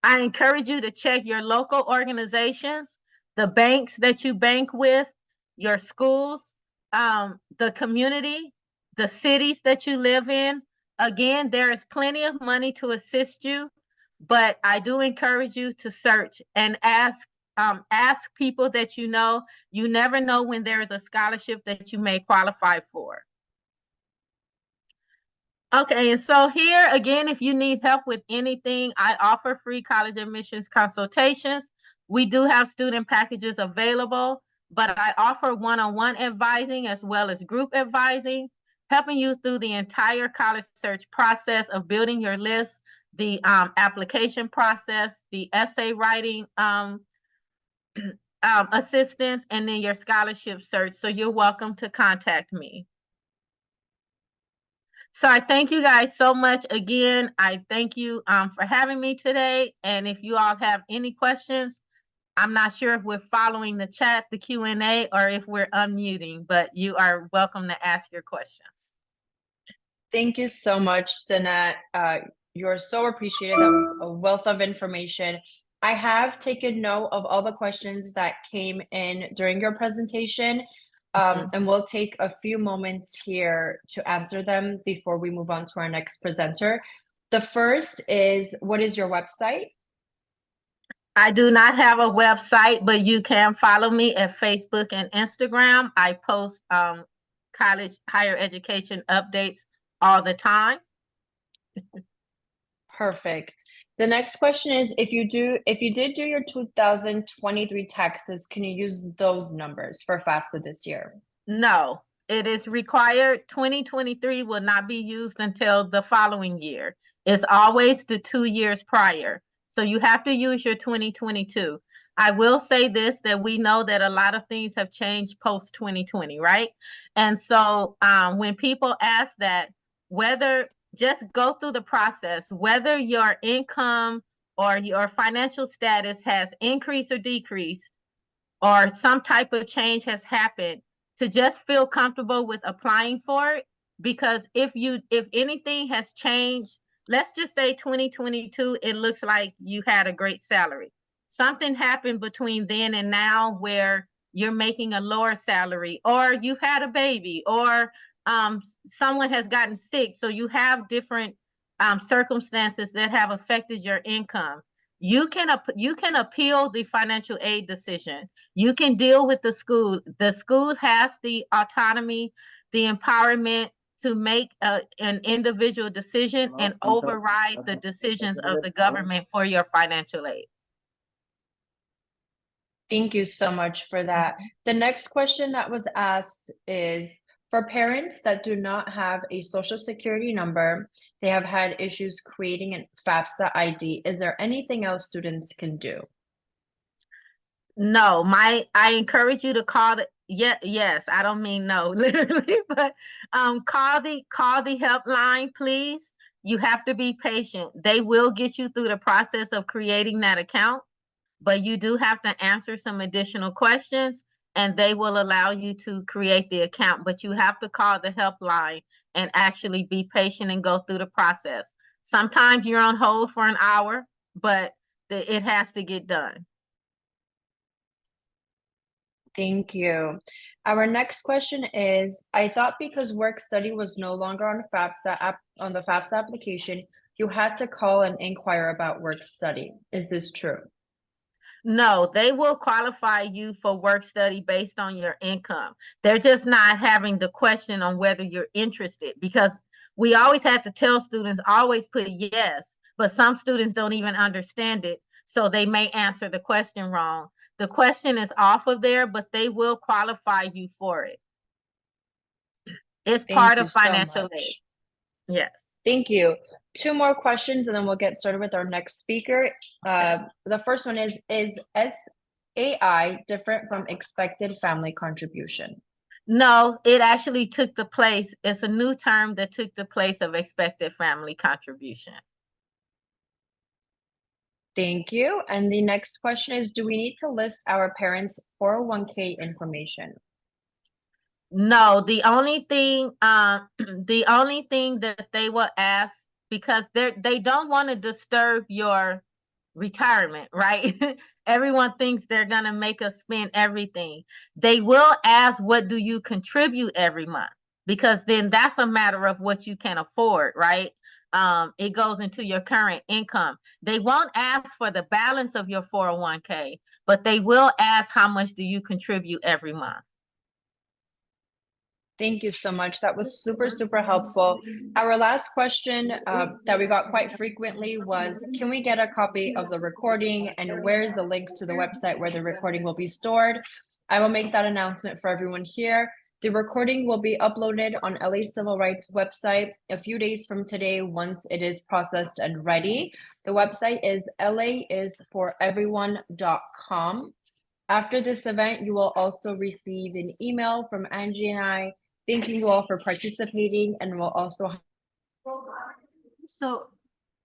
I encourage you to check your local organizations, the banks that you bank with, your schools, the community, the cities that you live in. Again, there is plenty of money to assist you. but I do encourage you to search and ask people that you know. You never know when there is a scholarship that you may qualify for. Okay, and so here again, if you need help with anything, I offer free college admissions consultations. We do have student packages available, but I offer one-on-one advising as well as group advising, helping you through the entire college search process of building your list, the application process, the essay writing assistance, and then your scholarship search. So you're welcome to contact me. So I thank you guys so much again. I thank you for having me today. And if you all have any questions, I'm not sure if we're following the chat, the Q&A, or if we're unmuting, but you are welcome to ask your questions. Thank you so much, Danette. You're so appreciated. That was a wealth of information. I have taken note of all the questions that came in during your presentation, and we'll take a few moments here to answer them before we move on to our next presenter. The first is, what is your website? I do not have a website, but you can follow me at Facebook and Instagram. I post college higher education updates all the time. Perfect. The next question is, if you did do your 2023 taxes, can you use those numbers for FAFSA this year? No, it is required. 2023 will not be used until the following year. It's always the 2 years prior. So you have to use your 2022. I will say this, that we know that a lot of things have changed post 2020, right? And so when people ask that, whether just go through the process, whether your income or your financial status has increased or decreased, or some type of change has happened, to just feel comfortable with applying for it. Because if anything has changed, let's just say 2022, it looks like you had a great salary. Something happened between then and now where you're making a lower salary, or you've had a baby, or someone has gotten sick. So you have different circumstances that have affected your income. You can appeal the financial aid decision. You can deal with the school. The school has the autonomy, the empowerment to make an individual decision and override the decisions of the government for your financial aid. Thank you so much for that. The next question that was asked is, for parents that do not have a social security number, they have had issues creating a FAFSA ID. Is there anything else students can do? No, I encourage you to call the yes, I don't mean no, literally, but call the helpline, please. You have to be patient. They will get you through the process of creating that account, but you do have to answer some additional questions, and they will allow you to create the account. But you have to call the helpline and actually be patient and go through the process. Sometimes you're on hold for an hour, but it has to get done. Thank you. Our next question is, I thought because work study was no longer on the FAFSA application, you had to call and inquire about work study. Is this true? No, they will qualify you for work study based on your income. They're just not having the question on whether you're interested, because we always have to tell students, always put yes, but some students don't even understand it. So they may answer the question wrong. The question is off of there, but they will qualify you for it. It's part of financial aid. Yes. Thank you. 2 more questions and then we'll get started with our next speaker. The first one is SAI different from expected family contribution? No, it actually took the place. It's a new term that took the place of expected family contribution. Thank you. And the next question is, do we need to list our parents' 401k information? No, the only thing that they will ask, because they don't want to disturb your retirement, right? Everyone thinks they're gonna make us spend everything. They will ask, what do you contribute every month? Because then that's a matter of what you can afford, right? it goes into your current income. They won't ask for the balance of your 401k, but they will ask how much do you contribute every month. Thank you so much. That was super, super helpful. Our last question that we got quite frequently was, can we get a copy of the recording and where is the link to the website where the recording will be stored? I will make that announcement for everyone here. The recording will be uploaded on LA Civil Rights website a few days from today once it is processed and ready. The website is laisforeveryone.com. After this event, you will also receive an email from Angie and I thanking you all for participating, and we'll also. So,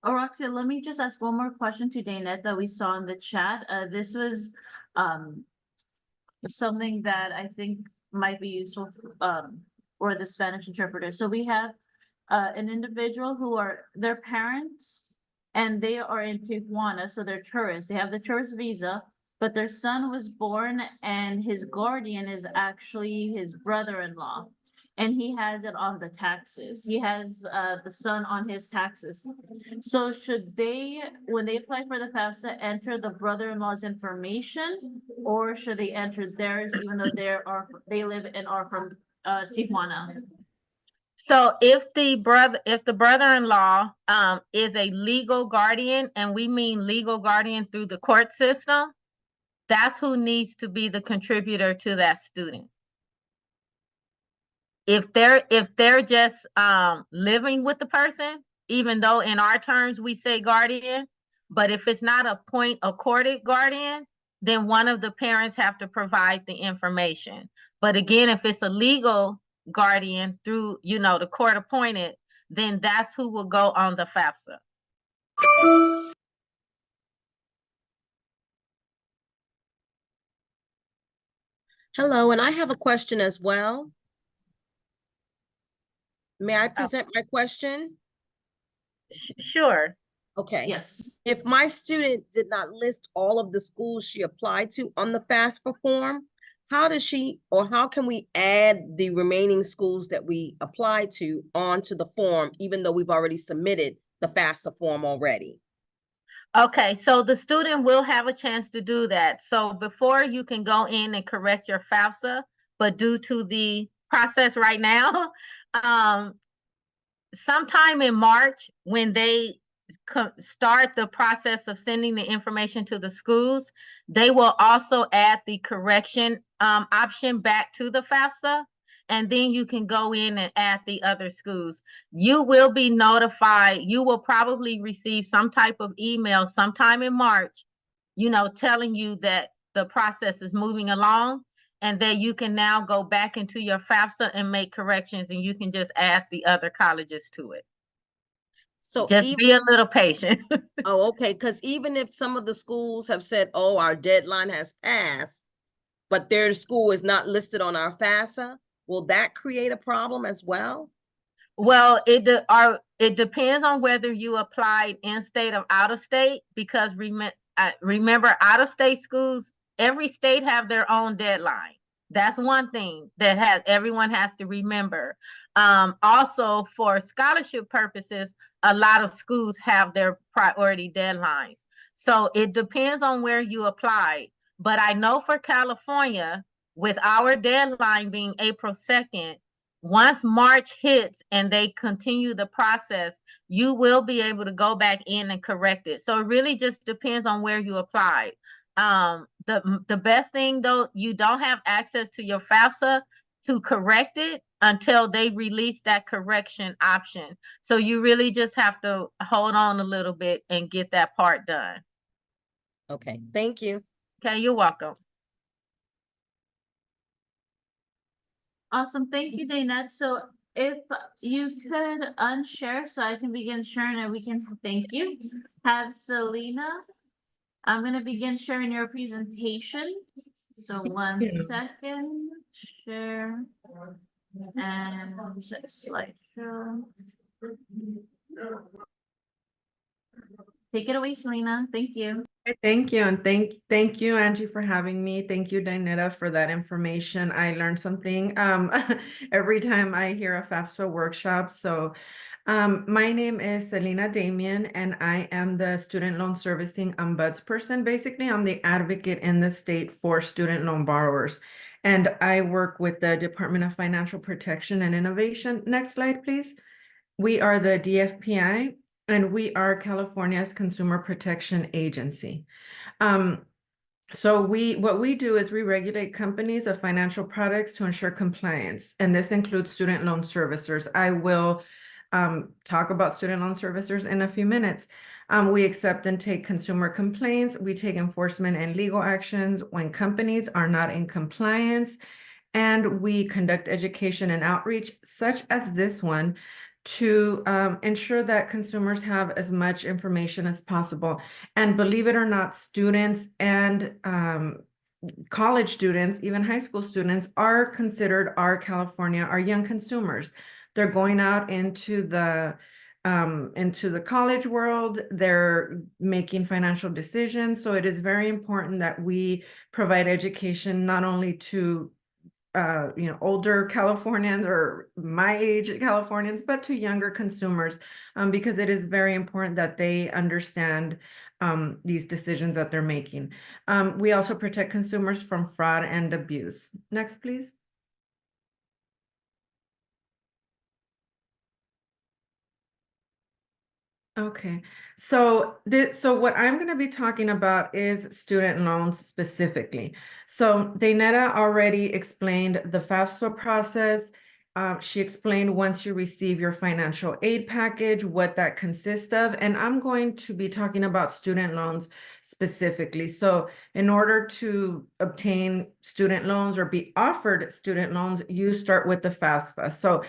Oroxia, let me just ask one more question to Danette that we saw in the chat. This was something that I think might be useful for the Spanish interpreter. So we have an individual who are their parents, and they are in Tijuana, so they're tourists. They have the tourist visa, but their son was born, and his guardian is actually his brother-in-law. And he has it on the taxes. He has the son on his taxes. So should they, when they apply for the FAFSA, enter the brother-in-law's information, or should they enter theirs, even though they live and are from Tijuana? So if the brother-in-law is a legal guardian, and we mean legal guardian through the court system, that's who needs to be the contributor to that student. If they're just living with the person, even though in our terms we say guardian, but if it's not a accorded guardian, then one of the parents have to provide the information. But again, if it's a legal guardian through, the court appointed, then that's who will go on the FAFSA. Hello, and I have a question as well. May I present my question? Sure. Okay. Yes. If my student did not list all of the schools she applied to on the FAFSA form, how can we add the remaining schools that we applied to onto the form, even though we've already submitted the FAFSA form already? Okay, so the student will have a chance to do that. So before you can go in and correct your FAFSA, but due to the process right now, sometime in March, when they start the process of sending the information to the schools, they will also add the correction option back to the FAFSA, and then you can go in and add the other schools. You will be notified. You will probably receive some type of email sometime in March, telling you that the process is moving along, and that you can now go back into your FAFSA and make corrections, and you can just add the other colleges to it. So just be a little patient. Oh, okay. Because even if some of the schools have said, oh, our deadline has passed, but their school is not listed on our FAFSA, will that create a problem as well? Well, it depends on whether you applied in state or out of state, because remember, out of state schools, every state have their own deadline. That's one thing that everyone has to remember. Also, for scholarship purposes, a lot of schools have their priority deadlines. So it depends on where you applied. But I know for California, with our deadline being April 2nd, once March hits and they continue the process, you will be able to go back in and correct it. So it really just depends on where you applied. The best thing, though, you don't have access to your FAFSA to correct it until they release that correction option. So you really just have to hold on a little bit and get that part done. Okay, thank you. Okay, you're welcome. Awesome. Thank you, Danette. So if you could unshare so I can begin sharing and we can thank you. Have Selena. I'm going to begin sharing your presentation. So 1 second, share and slideshow. Take it away, Selena. Thank you. Thank you. And thank you, Angie, for having me. Thank you, Dainetta, for that information. I learned something every time I hear a FAFSA workshop. So My name is Selena Damian, and I am the student loan servicing ombudsperson. Basically, I'm the advocate in the state for student loan borrowers. And I work with the Department of Financial Protection and Innovation. Next slide, please. We are the DFPI, and we are California's Consumer Protection Agency. So what we do is we regulate companies of financial products to ensure compliance, and this includes student loan servicers. I will talk about student loan servicers in a few minutes. We accept and take consumer complaints. We take enforcement and legal actions when companies are not in compliance, and we conduct education and outreach, such as this one, to ensure that consumers have as much information as possible. And believe it or not, students and college students, even high school students, are considered our young consumers. They're going out into the college world. They're making financial decisions. So it is very important that we provide education not only to older Californians or my age Californians, but to younger consumers, because it is very important that they understand these decisions that they're making. We also protect consumers from fraud and abuse. Next, please. Okay, so what I'm going to be talking about is student loans specifically. So Daynetta already explained the FAFSA process. She explained once you receive your financial aid package, what that consists of, and I'm going to be talking about student loans specifically. So in order to obtain student loans or be offered student loans, you start with the FAFSA. So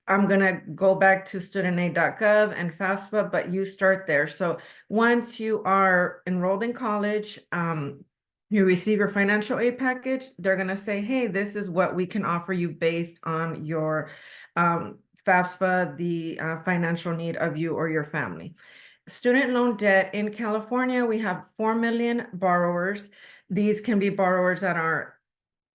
I'm gonna go back to studentaid.gov and FAFSA, but you start there. So once you are enrolled in college, you receive your financial aid package, they're gonna say, hey, this is what we can offer you based on your FAFSA, the financial need of you or your family. Student loan debt in California, we have 4 million borrowers. These can be borrowers that are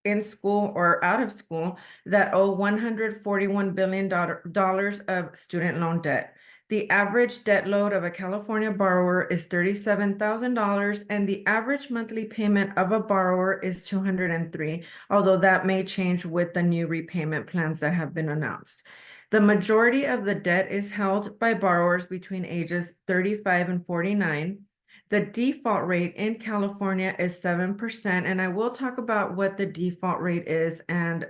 in school or out of school that owe $141 billion of student loan debt. The average debt load of a California borrower is $37,000, and the average monthly payment of a borrower is $203, although that may change with the new repayment plans that have been announced. The majority of the debt is held by borrowers between ages 35 and 49. The default rate in California is 7%, and I will talk about what the default rate is, and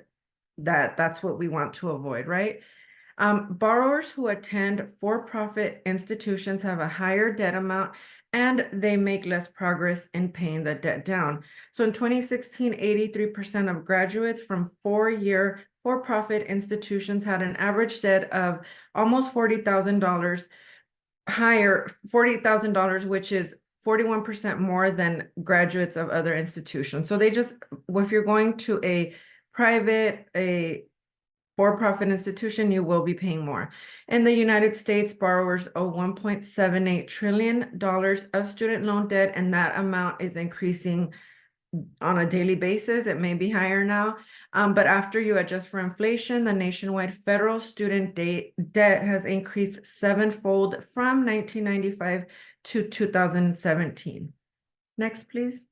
that's what we want to avoid, right? Borrowers who attend for-profit institutions have a higher debt amount, and they make less progress in paying the debt down. So in 2016, 83% of graduates from four-year for-profit institutions had an average debt of almost $40,000 higher, $40,000, which is 41% more than graduates of other institutions. So if you're going to a for-profit institution, you will be paying more. In the United States, borrowers owe $1.78 trillion of student loan debt, and that amount is increasing on a daily basis. It may be higher now, but after you adjust for inflation, the nationwide federal student debt has increased sevenfold from 1995 to 2017. Next, please.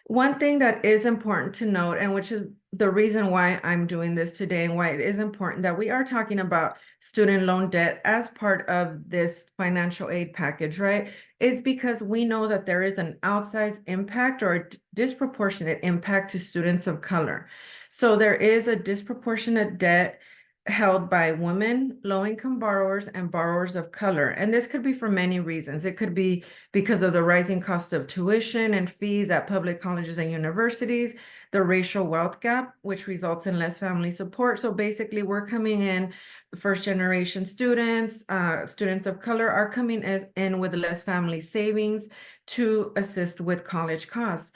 One thing that is important to note, and which is the reason why I'm doing this today and why it is important that we are talking about student loan debt as part of this financial aid package, right? Is because we know that there is an outsized impact or a disproportionate impact to students of color. So there is a disproportionate debt held by women, low-income borrowers, and borrowers of color. And this could be for many reasons. It could be because of the rising cost of tuition and fees at public colleges and universities, the racial wealth gap, which results in less family support. So basically, we're coming in, first-generation students, students of color are coming in with less family savings to assist with college costs.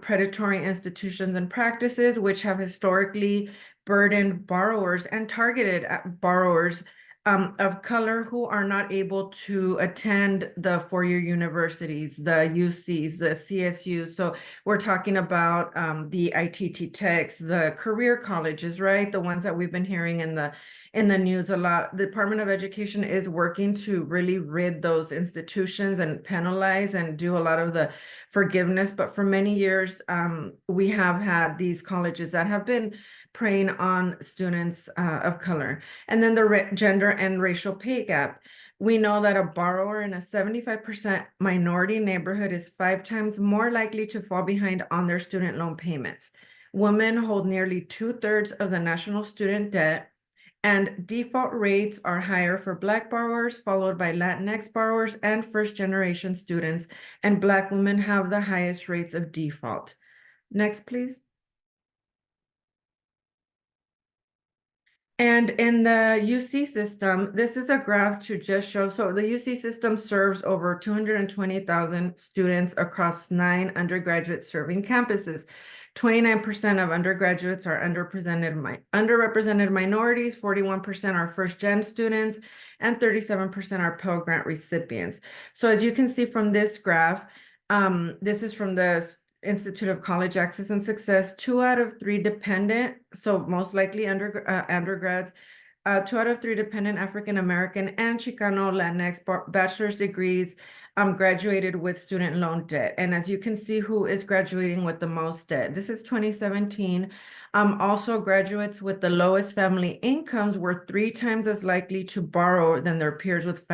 Predatory institutions and practices, which have historically burdened borrowers and targeted at borrowers of color who are not able to attend the four-year universities, the UCs, the CSUs. So we're talking about the ITT Techs, the career colleges, right? The ones that we've been hearing in the news a lot. The Department of Education is working to really rid those institutions and penalize and do a lot of the forgiveness. But for many years, we have had these colleges that have been preying on students of color. And then the gender and racial pay gap. We know that a borrower in a 75% minority neighborhood is 5 times more likely to fall behind on their student loan payments. Women hold nearly 2/3 of the national student debt, and default rates are higher for Black borrowers, followed by Latinx borrowers and first-generation students, and Black women have the highest rates of default. Next, please. And in the UC system, this is a graph to just show, so the UC system serves over 220,000 students across 9 undergraduate serving campuses. 29% of undergraduates are underrepresented minorities, 41% are first-gen students, and 37% are Pell Grant recipients. So as you can see from this graph, this is from the Institute of College Access and Success, 2 out of 3 dependent, so most likely undergrads, 2 out of 3 dependent African-American and Chicano Latinx bachelor's degrees graduated with student loan debt. And as you can see, who is graduating with the most debt? This is 2017. Also, graduates with the lowest family incomes were 3 times as likely to borrow than their peers with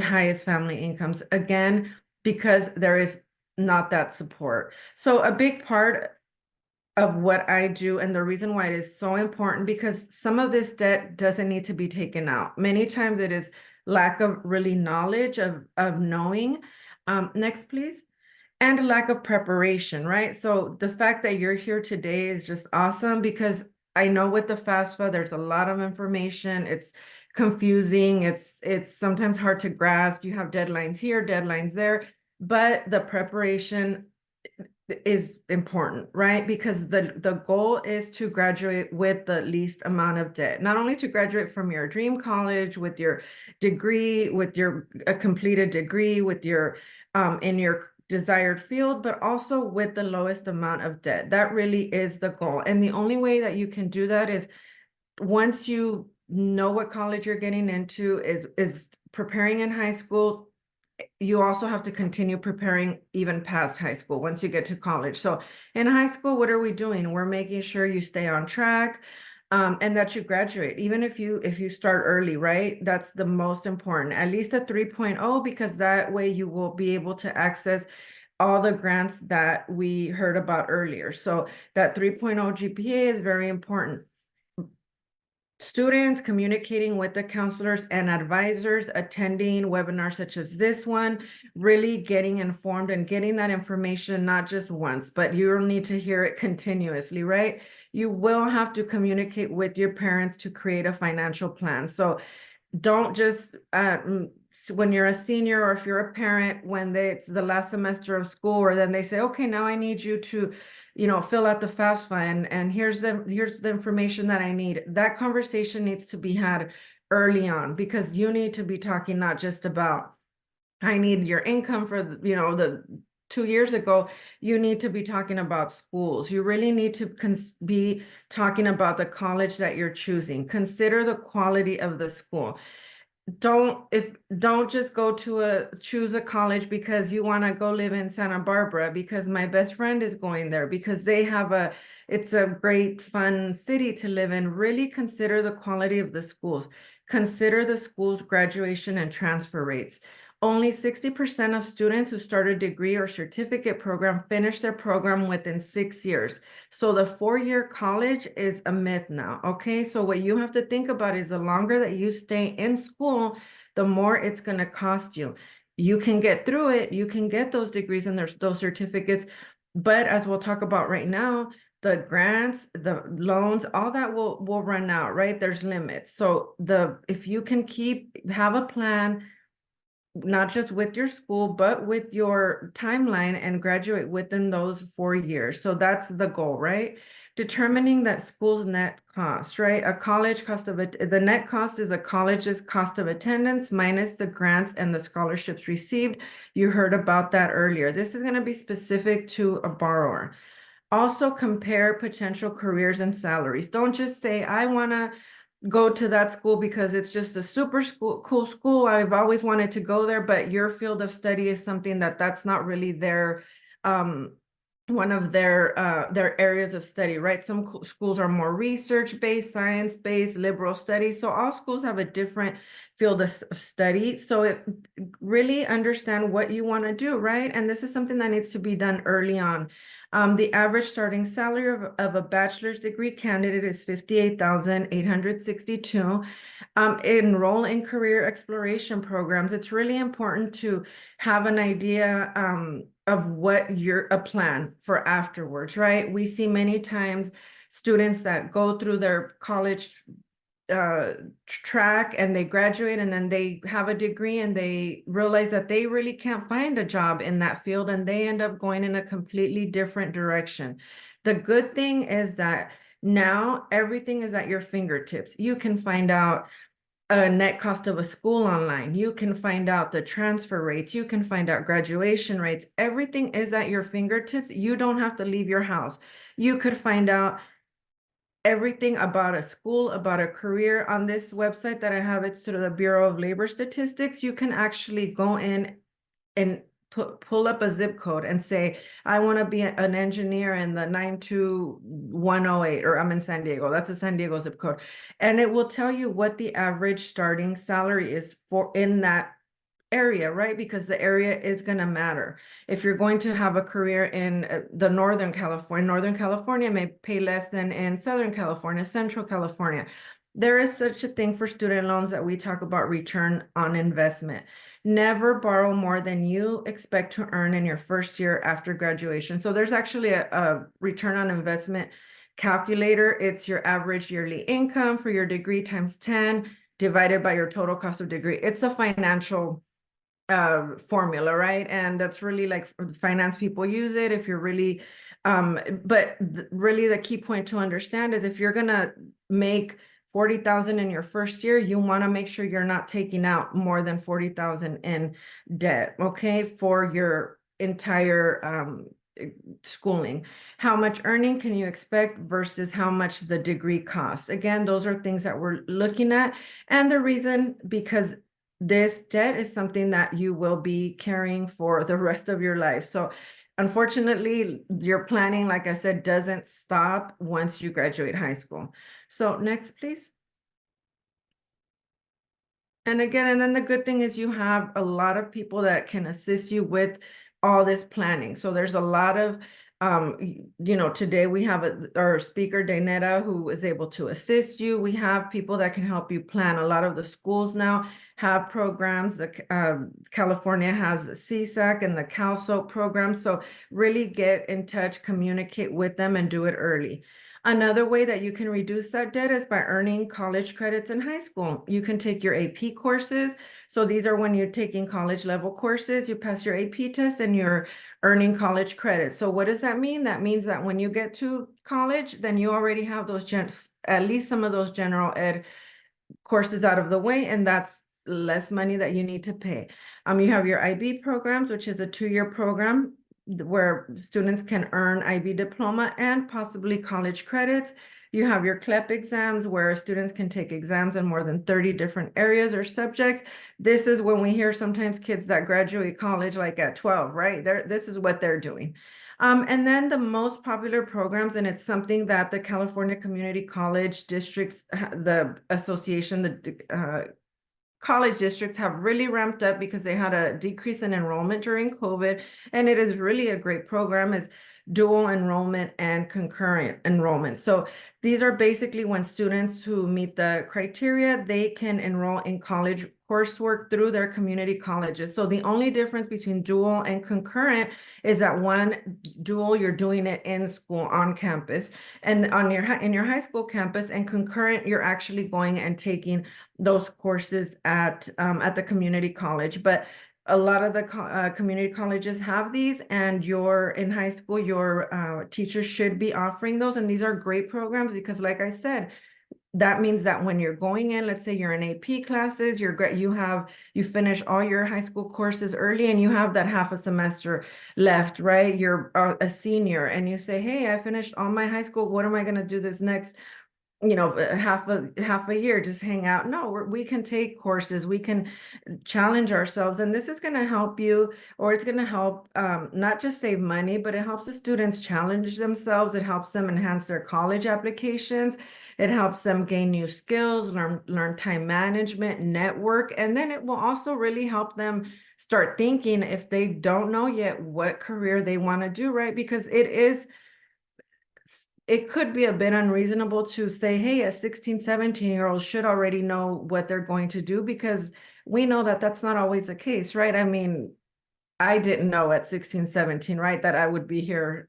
highest family incomes. Again, because there is not that support. So a big part of what I do, and the reason why it is so important, because some of this debt doesn't need to be taken out. Many times it is lack of really knowledge of knowing. Next, please. And lack of preparation, right? So the fact that you're here today is just awesome, because I know with the FAFSA, there's a lot of information. It's confusing. It's sometimes hard to grasp. You have deadlines here, deadlines there. But the preparation is important, right? Because the goal is to graduate with the least amount of debt, not only to graduate from your dream college with your degree, with your completed degree, with your in your desired field, but also with the lowest amount of debt. That really is the goal. And the only way that you can do that is once you know what college you're getting into, is preparing in high school. You also have to continue preparing even past high school once you get to college. So in high school, what are we doing? We're making sure you stay on track and that you graduate. Even if you start early, right? That's the most important, at least a 3.0, because that way you will be able to access all the grants that we heard about earlier. So that 3.0 GPA is very important. Students communicating with the counselors and advisors, attending webinars such as this one, really getting informed and getting that information not just once, but you'll need to hear it continuously, right? You will have to communicate with your parents to create a financial plan. So don't just when you're a senior, or if you're a parent, when it's the last semester of school, or then they say, okay, now I need you to fill out the FAFSA, and here's the information that I need. That conversation needs to be had early on, because you need to be talking not just about, I need your income for the 2 years ago. You need to be talking about schools. You really need to be talking about the college that you're choosing. Consider the quality of the school. Don't just choose a college because you want to go live in Santa Barbara because my best friend is going there, because it's a great fun city to live in. Really consider the quality of the schools. Consider the school's graduation and transfer rates. Only 60% of students who start a degree or certificate program finish their program within 6 years. So the 4-year college is a myth now, okay? So what you have to think about is the longer that you stay in school, the more it's going to cost you. You can get through it, you can get those degrees and those certificates, but as we'll talk about right now, the grants, the loans, all that will run out, right? There's limits. So if you can have a plan, not just with your school, but with your timeline, and graduate within those 4 years. So that's the goal, right? determining that school's net cost, right? A college cost of it, the net cost is a college's cost of attendance minus the grants and the scholarships received. You heard about that earlier. This is going to be specific to a borrower. Also compare potential careers and salaries. Don't just say, I want to go to that school because it's just a super cool school. I've always wanted to go there, but your field of study is something that's not really their one of their areas of study, right? Some schools are more research-based, science-based, liberal studies. So all schools have a different field of study. So really understand what you want to do, right? And this is something that needs to be done early on. The average starting salary of a bachelor's degree candidate is $58,862. Enroll in career exploration programs. It's really important to have an idea of what a plan for afterwards, right? We see many times students that go through their college track and they graduate and then they have a degree and they realize that they really can't find a job in that field and they end up going in a completely different direction. The good thing is that now everything is at your fingertips. You can find out a net cost of a school online. You can find out the transfer rates. You can find out graduation rates. Everything is at your fingertips. You don't have to leave your house. You could find out everything about a school, about a career on this website that I have. It's through the Bureau of Labor Statistics. You can actually go in and pull up a zip code and say, I want to be an engineer in the 92108, or I'm in San Diego. That's a San Diego zip code. And it will tell you what the average starting salary is for in that area, right? Because the area is going to matter. If you're going to have a career in the Northern California may pay less than in Southern California, Central California. There is such a thing for student loans that we talk about return on investment. Never borrow more than you expect to earn in your first year after graduation. So there's actually a return on investment calculator. It's your average yearly income for your degree times 10 divided by your total cost of degree. It's a financial formula, right? And that's really like finance people use it if you're really, but really the key point to understand is if you're gonna make 40,000 in your first year, you want to make sure you're not taking out more than 40,000 in debt, okay, for your entire schooling. How much earning can you expect versus how much the degree costs? Again, those are things that we're looking at. And the reason, because this debt is something that you will be carrying for the rest of your life. So unfortunately, your planning, like I said, doesn't stop once you graduate high school. So next, please. And again, and then the good thing is you have a lot of people that can assist you with all this planning. So there's a lot of, today we have our speaker, Daynetta, who is able to assist you. We have people that can help you plan. A lot of the schools now have programs. California has CSAC and the CalSOAP program. So really get in touch, communicate with them and do it early. Another way that you can reduce that debt is by earning college credits in high school. You can take your AP courses. So these are when you're taking college level courses, you pass your AP test and you're earning college credits. So what does that mean? That means that when you get to college, then you already have those at least some of those general ed courses out of the way, and that's less money that you need to pay. You have your IB programs, which is a 2-year program where students can earn IB diploma and possibly college credits. You have your CLEP exams where students can take exams in more than 30 different areas or subjects. This is when we hear sometimes kids that graduate college like at 12, right? This is what they're doing. And then the most popular programs, and it's something that the California Community College Districts, the association, the college districts have really ramped up because they had a decrease in enrollment during COVID. And it is really a great program, is dual enrollment and concurrent enrollment. So these are basically when students who meet the criteria, they can enroll in college coursework through their community colleges. So the only difference between dual and concurrent is that one, dual, you're doing it in school on campus and in your high school campus, and concurrent, you're actually going and taking those courses at the community college. But a lot of the community colleges have these, and in high school, your teachers should be offering those. And these are great programs because, like I said, that means that when you're going in, let's say you're in AP classes, you finish all your high school courses early and you have that half a semester left, right? You're a senior and you say, hey, I finished all my high school. What am I going to do this next, half a year? Just hang out? No, we can take courses, we can challenge ourselves, and this is going to help you, or it's going to help not just save money, but it helps the students challenge themselves. It helps them enhance their college applications. It helps them gain new skills, learn time management, network, and then it will also really help them start thinking, if they don't know yet what career they want to do, right? Because it could be a bit unreasonable to say, hey, a 16, 17-year-old should already know what they're going to do, because we know that that's not always the case, right? I mean, I didn't know at 16, 17, right, that I would be here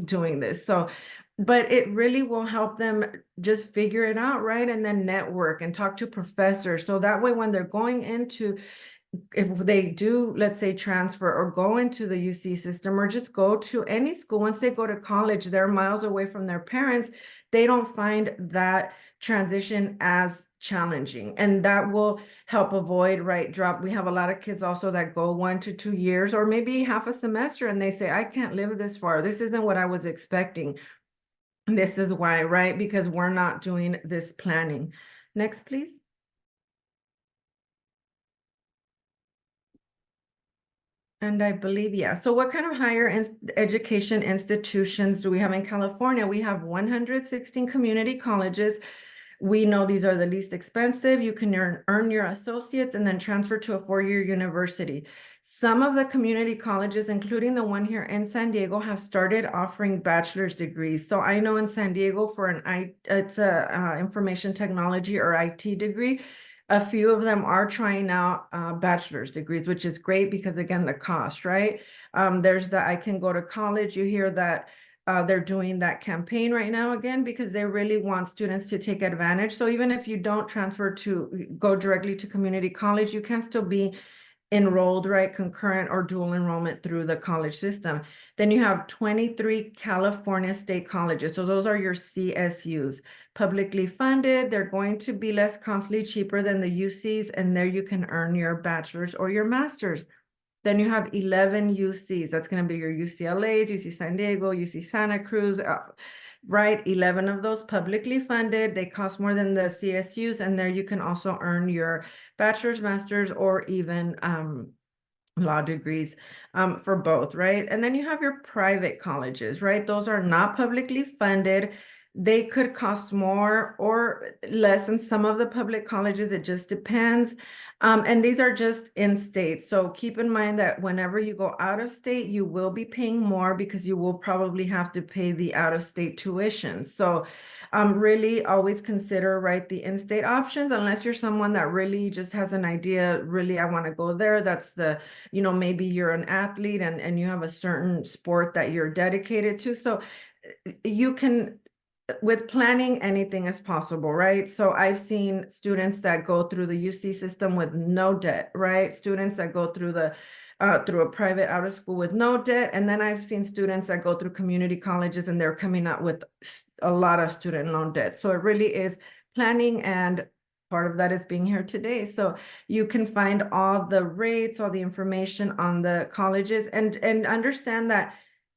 doing this. So, but it really will help them just figure it out, right? And then network and talk to professors. So that way, when they're going into, if they do, let's say, transfer or go into the UC system or just go to any school, once they go to college, they're miles away from their parents, they don't find that transition as challenging. And that will help avoid, right, drop. We have a lot of kids also that go 1 to 2 years or maybe half a semester and they say, I can't live this far. This isn't what I was expecting. This is why, right? Because we're not doing this planning. Next, please. And I believe, yeah. So what kind of higher education institutions do we have in California? We have 116 community colleges. We know these are the least expensive. You can earn your associates and then transfer to a 4-year university. Some of the community colleges, including the one here in San Diego, have started offering bachelor's degrees. So I know in San Diego for it's a information technology or IT degree, a few of them are trying out bachelor's degrees, which is great because, again, the cost, right? There's the I Can Go to College. You hear that they're doing that campaign right now again because they really want students to take advantage. So even if you don't go directly to community college, you can still be enrolled, right, concurrent or dual enrollment through the college system. Then you have 23 California state colleges. So those are your CSUs, publicly funded. They're going to be less costly, cheaper than the UCs, and there you can earn your bachelor's or your master's. Then you have 11 UCs. That's going to be your UCLA's, UC San Diego, UC Santa Cruz, right? 11 of those publicly funded. They cost more than the CSUs, and there you can also earn your bachelor's, master's, or even law degrees for both, right? And then you have your private colleges, right? Those are not publicly funded. They could cost more or less in some of the public colleges. It just depends. And these are just in state. So keep in mind that whenever you go out of state, you will be paying more because you will probably have to pay the out of state tuition. So really always consider, right, the in-state options, unless you're someone that really just has an idea, really, I want to go there. That's maybe you're an athlete and you have a certain sport that you're dedicated to. So you can, with planning, anything is possible, right? So I've seen students that go through the UC system with no debt, right? Students that go through through a private out of school with no debt. And then I've seen students that go through community colleges and they're coming out with a lot of student loan debt. So it really is planning, and part of that is being here today. So you can find all the rates, all the information on the colleges, and understand that.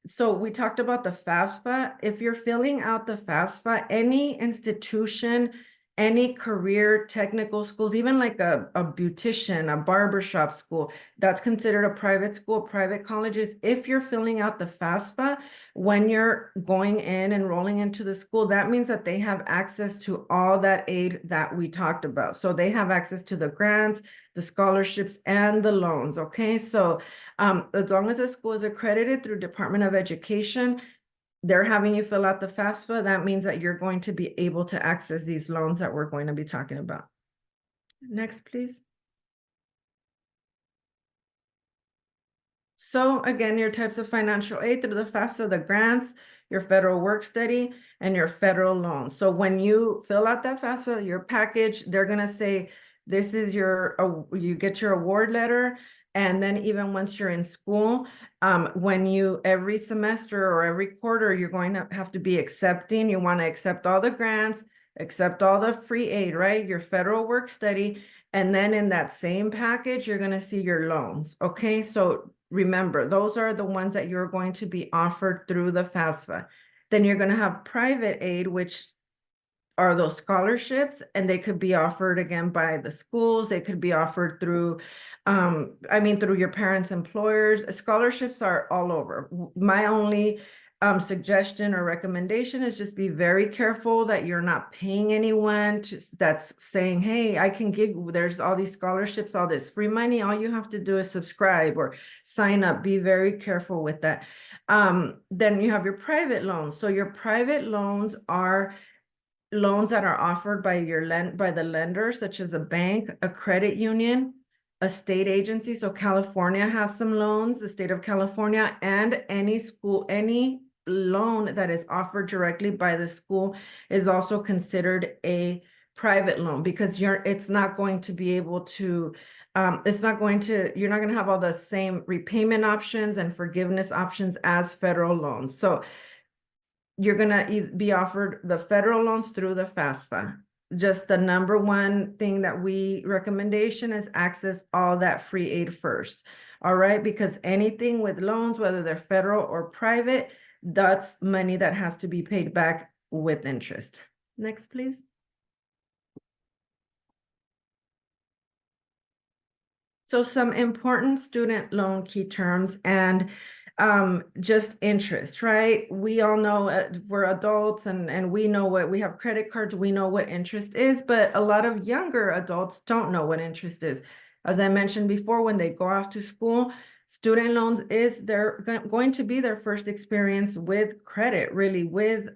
So we talked about the FAFSA. If you're filling out the FAFSA, any institution, any career technical schools, even like a beautician, a barbershop school, that's considered a private school, private colleges. If you're filling out the FAFSA, when you're going in and enrolling into the school, that means that they have access to all that aid that we talked about. So they have access to the grants, the scholarships, and the loans, okay? So as long as the school is accredited through Department of Education, they're having you fill out the FAFSA, that means that you're going to be able to access these loans that we're going to be talking about. Next, please. So again, your types of financial aid through the FAFSA, the grants, your federal work study, and your federal loan. So when you fill out that FAFSA, your package, they're going to say, this is you get your award letter, And then even once you're in school, when you, every semester or every quarter, you're going to have to be accepting, you want to accept all the grants, accept all the free aid, right? Your federal work study. And then in that same package, you're going to see your loans. Okay. So remember, those are the ones that you're going to be offered through the FAFSA. Then you're going to have private aid, which are those scholarships, and they could be offered again by the schools. They could be offered through, through your parents' employers. Scholarships are all over. My only suggestion or recommendation is just be very careful that you're not paying anyone that's saying, hey, I can give, there's all these scholarships, all this free money. All you have to do is subscribe or sign up. Be very careful with that. Then you have your private loans. So your private loans are loans that are offered by by the lender, such as a bank, a credit union, a state agency. So California has some loans, the state of California, and any school, any loan that is offered directly by the school is also considered a private loan, because it's not going to be able to, you're not going to have all the same repayment options and forgiveness options as federal loans. So you're going to be offered the federal loans through the FAFSA. Just the number one thing that recommendation is access all that free aid first. All right. Because anything with loans, whether they're federal or private, that's money that has to be paid back with interest. Next, please. So some important student loan key terms and just interest, right? We all know we're adults and we know we have credit cards, we know what interest is, but a lot of younger adults don't know what interest is. As I mentioned before, when they go off to school, student loans is going to be their first experience with credit, really, with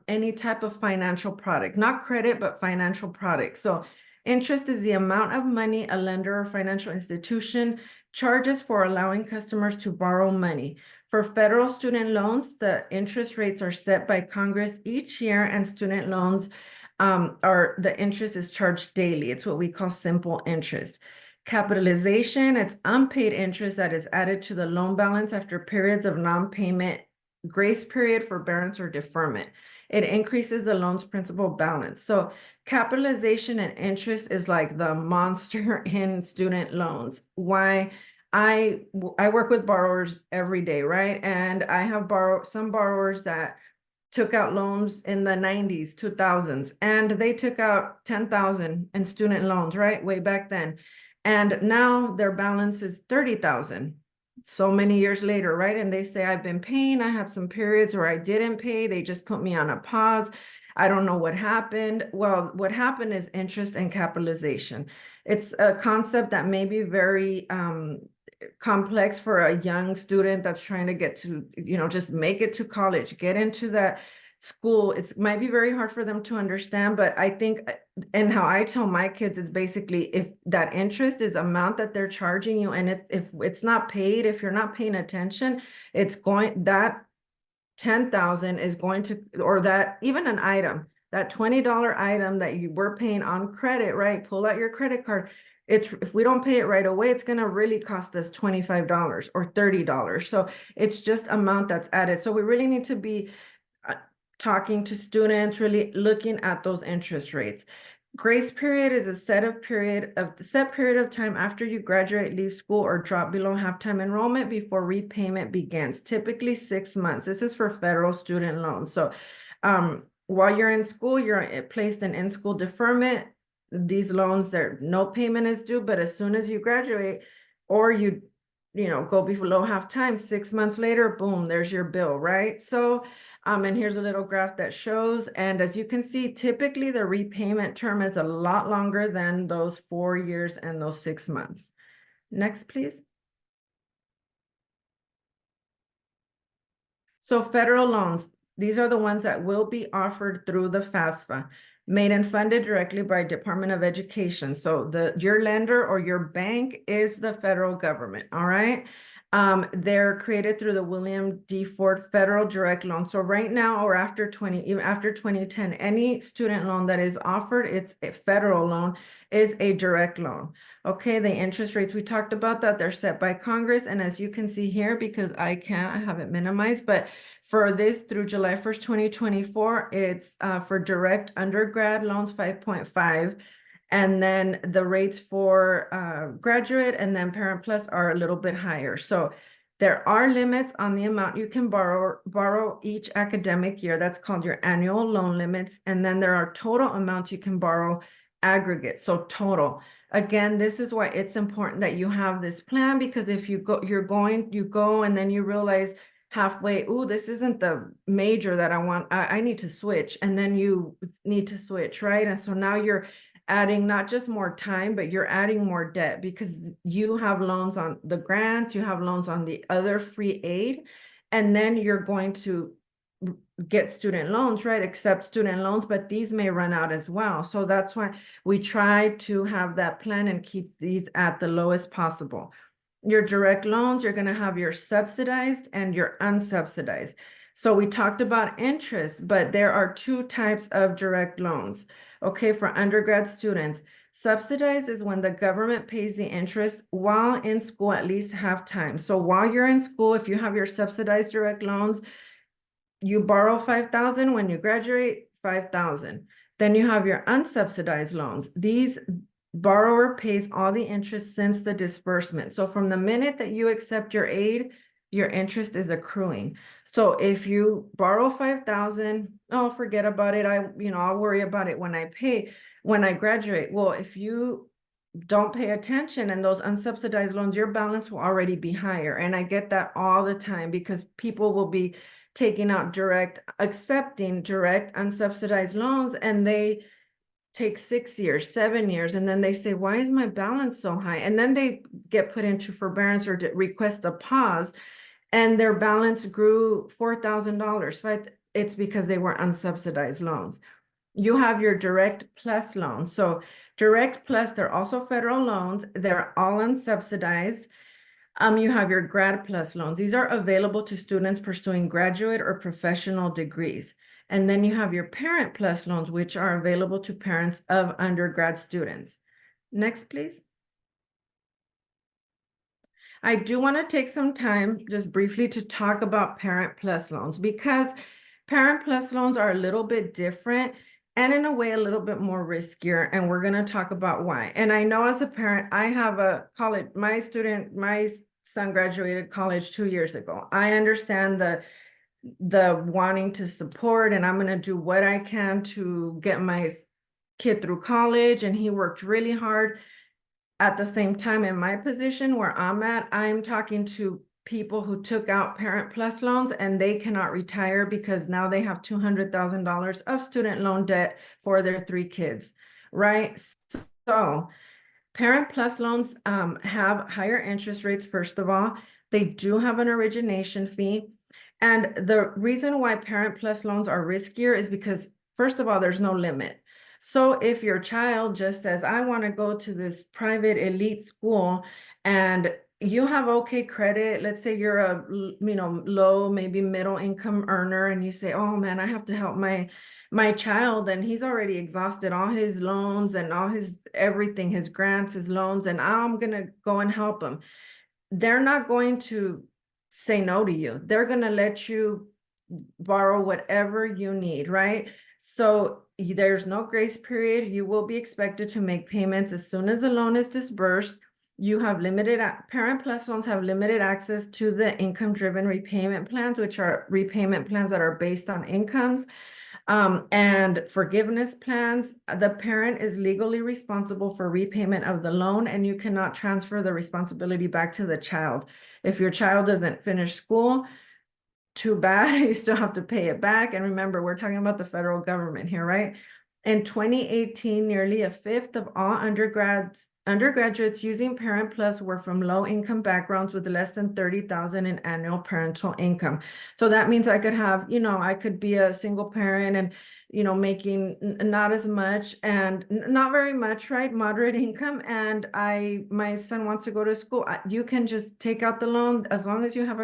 any type of financial product, not credit, but financial product. So interest is the amount of money a lender or financial institution charges for allowing customers to borrow money. For federal student loans, the interest rates are set by Congress each year, and student loans the interest is charged daily. It's what we call simple interest. Capitalization, it's unpaid interest that is added to the loan balance after periods of non-payment, grace period, forbearance, or deferment. It increases the loan's principal balance. So capitalization and interest is like the monster in student loans. Why? I work with borrowers every day, right? And I have some borrowers that took out loans in the 90s, 2000s, and they took out 10,000 in student loans, right? Way back then. And now their balance is 30,000. So many years later, right? And they say, I've been paying. I had some periods where I didn't pay. They just put me on a pause. I don't know what happened. Well, what happened is interest and capitalization. It's a concept that may be very complex for a young student that's trying to get to, just make it to college, get into that school. It might be very hard for them to understand, but I think, and how I tell my kids is basically, if that interest is amount that they're charging you, and if it's not paid, if you're not paying attention, that 10,000 is going to, or that even an item, that $20 item that you were paying on credit, right? Pull out your credit card. If we don't pay it right away, it's going to really cost us $25 or $30. So it's just amount that's added. So we really need to be talking to students, really looking at those interest rates. Grace period is a set period of time after you graduate, leave school, or drop below half-time enrollment before repayment begins, typically 6 months. This is for federal student loans. So while you're in school, you're placed in in-school deferment. These loans, no payment is due, but as soon as you graduate or you go below half-time, 6 months later, boom, there's your bill, right? So and here's a little graph that shows, and as you can see, typically the repayment term is a lot longer than those 4 years and those 6 months. Next, please. So federal loans, these are the ones that will be offered through the FAFSA, made and funded directly by Department of Education. So your lender or your bank is the federal government, all right? They're created through the William D. Ford Federal Direct Loan. So right now, or after even after 2010, any student loan that is offered, it's a federal loan, is a direct loan. Okay, the interest rates, we talked about that, they're set by Congress. And as you can see here, because I have it minimized, but for this through July 1st, 2024, it's for direct undergrad loans, 5.5. And then the rates for graduate and then Parent Plus are a little bit higher. So there are limits on the amount you can borrow each academic year. That's called your annual loan limits. And then there are total amounts you can borrow aggregate. So total. Again, this is why it's important that you have this plan, because if you go and then you realize halfway, oh, this isn't the major that I want. I need to switch. And then you need to switch, right? And so now you're adding not just more time, but you're adding more debt because you have loans on the grants, you have loans on the other free aid, and then you're going to get student loans, right? Accept student loans, but these may run out as well. So that's why we try to have that plan and keep these at the lowest possible. Your direct loans, you're going to have your subsidized and your unsubsidized. So we talked about interest, but there are two types of direct loans. Okay, for undergrad students, subsidized is when the government pays the interest while in school at least half time. So while you're in school, if you have your subsidized direct loans, you borrow $5,000. When you graduate, $5,000. Then you have your unsubsidized loans. These borrower pays all the interest since the disbursement. So from the minute that you accept your aid, your interest is accruing. So if you borrow $5,000, oh, forget about it. I'll worry about it when I graduate. Well, if you don't pay attention and those unsubsidized loans, your balance will already be higher. And I get that all the time because people will be taking out accepting direct unsubsidized loans, and they take 6 years, 7 years, and then they say, why is my balance so high? And then they get put into forbearance or request a pause, and their balance grew $4,000, right? It's because they were unsubsidized loans. You have your Direct Plus loans. So Direct Plus, they're also federal loans. They're all unsubsidized. You have your Grad Plus loans. These are available to students pursuing graduate or professional degrees. And then you have your Parent Plus loans, which are available to parents of undergrad students. Next, please. I do want to take some time just briefly to talk about Parent Plus loans, because Parent Plus loans are a little bit different and in a way a little bit more riskier, and we're going to talk about why. And I know as a parent, I have a college, my son graduated college 2 years ago. I understand the wanting to support, and I'm going to do what I can to get my kid through college, and he worked really hard. At the same time, in my position where I'm at, I'm talking to people who took out Parent Plus loans and they cannot retire because now they have $200,000 of student loan debt for their 3 kids, right? So Parent Plus loans have higher interest rates, first of all. They do have an origination fee. And the reason why Parent Plus loans are riskier is because, first of all, there's no limit. So if your child just says, I want to go to this private elite school, and you have okay credit, let's say you're a low, maybe middle income earner, and you say, oh man, I have to help my child, and he's already exhausted all his loans and all his everything, his grants, his loans, and I'm gonna go and help him. They're not going to say no to you. They're gonna let you borrow whatever you need, right? So there's no grace period. You will be expected to make payments as soon as the loan is disbursed. You have Parent Plus loans have limited access to the income-driven repayment plans, which are repayment plans that are based on incomes. And forgiveness plans, the parent is legally responsible for repayment of the loan, and you cannot transfer the responsibility back to the child. If your child doesn't finish school, too bad, you still have to pay it back. And remember, we're talking about the federal government here, right? In 2018, nearly a fifth of all undergraduates using Parent Plus were from low-income backgrounds with less than $30,000 in annual parental income. So that means I could have, I could be a single parent and making not as much and not very much, right? Moderate income. And my son wants to go to school. You can just take out the loan as long as you have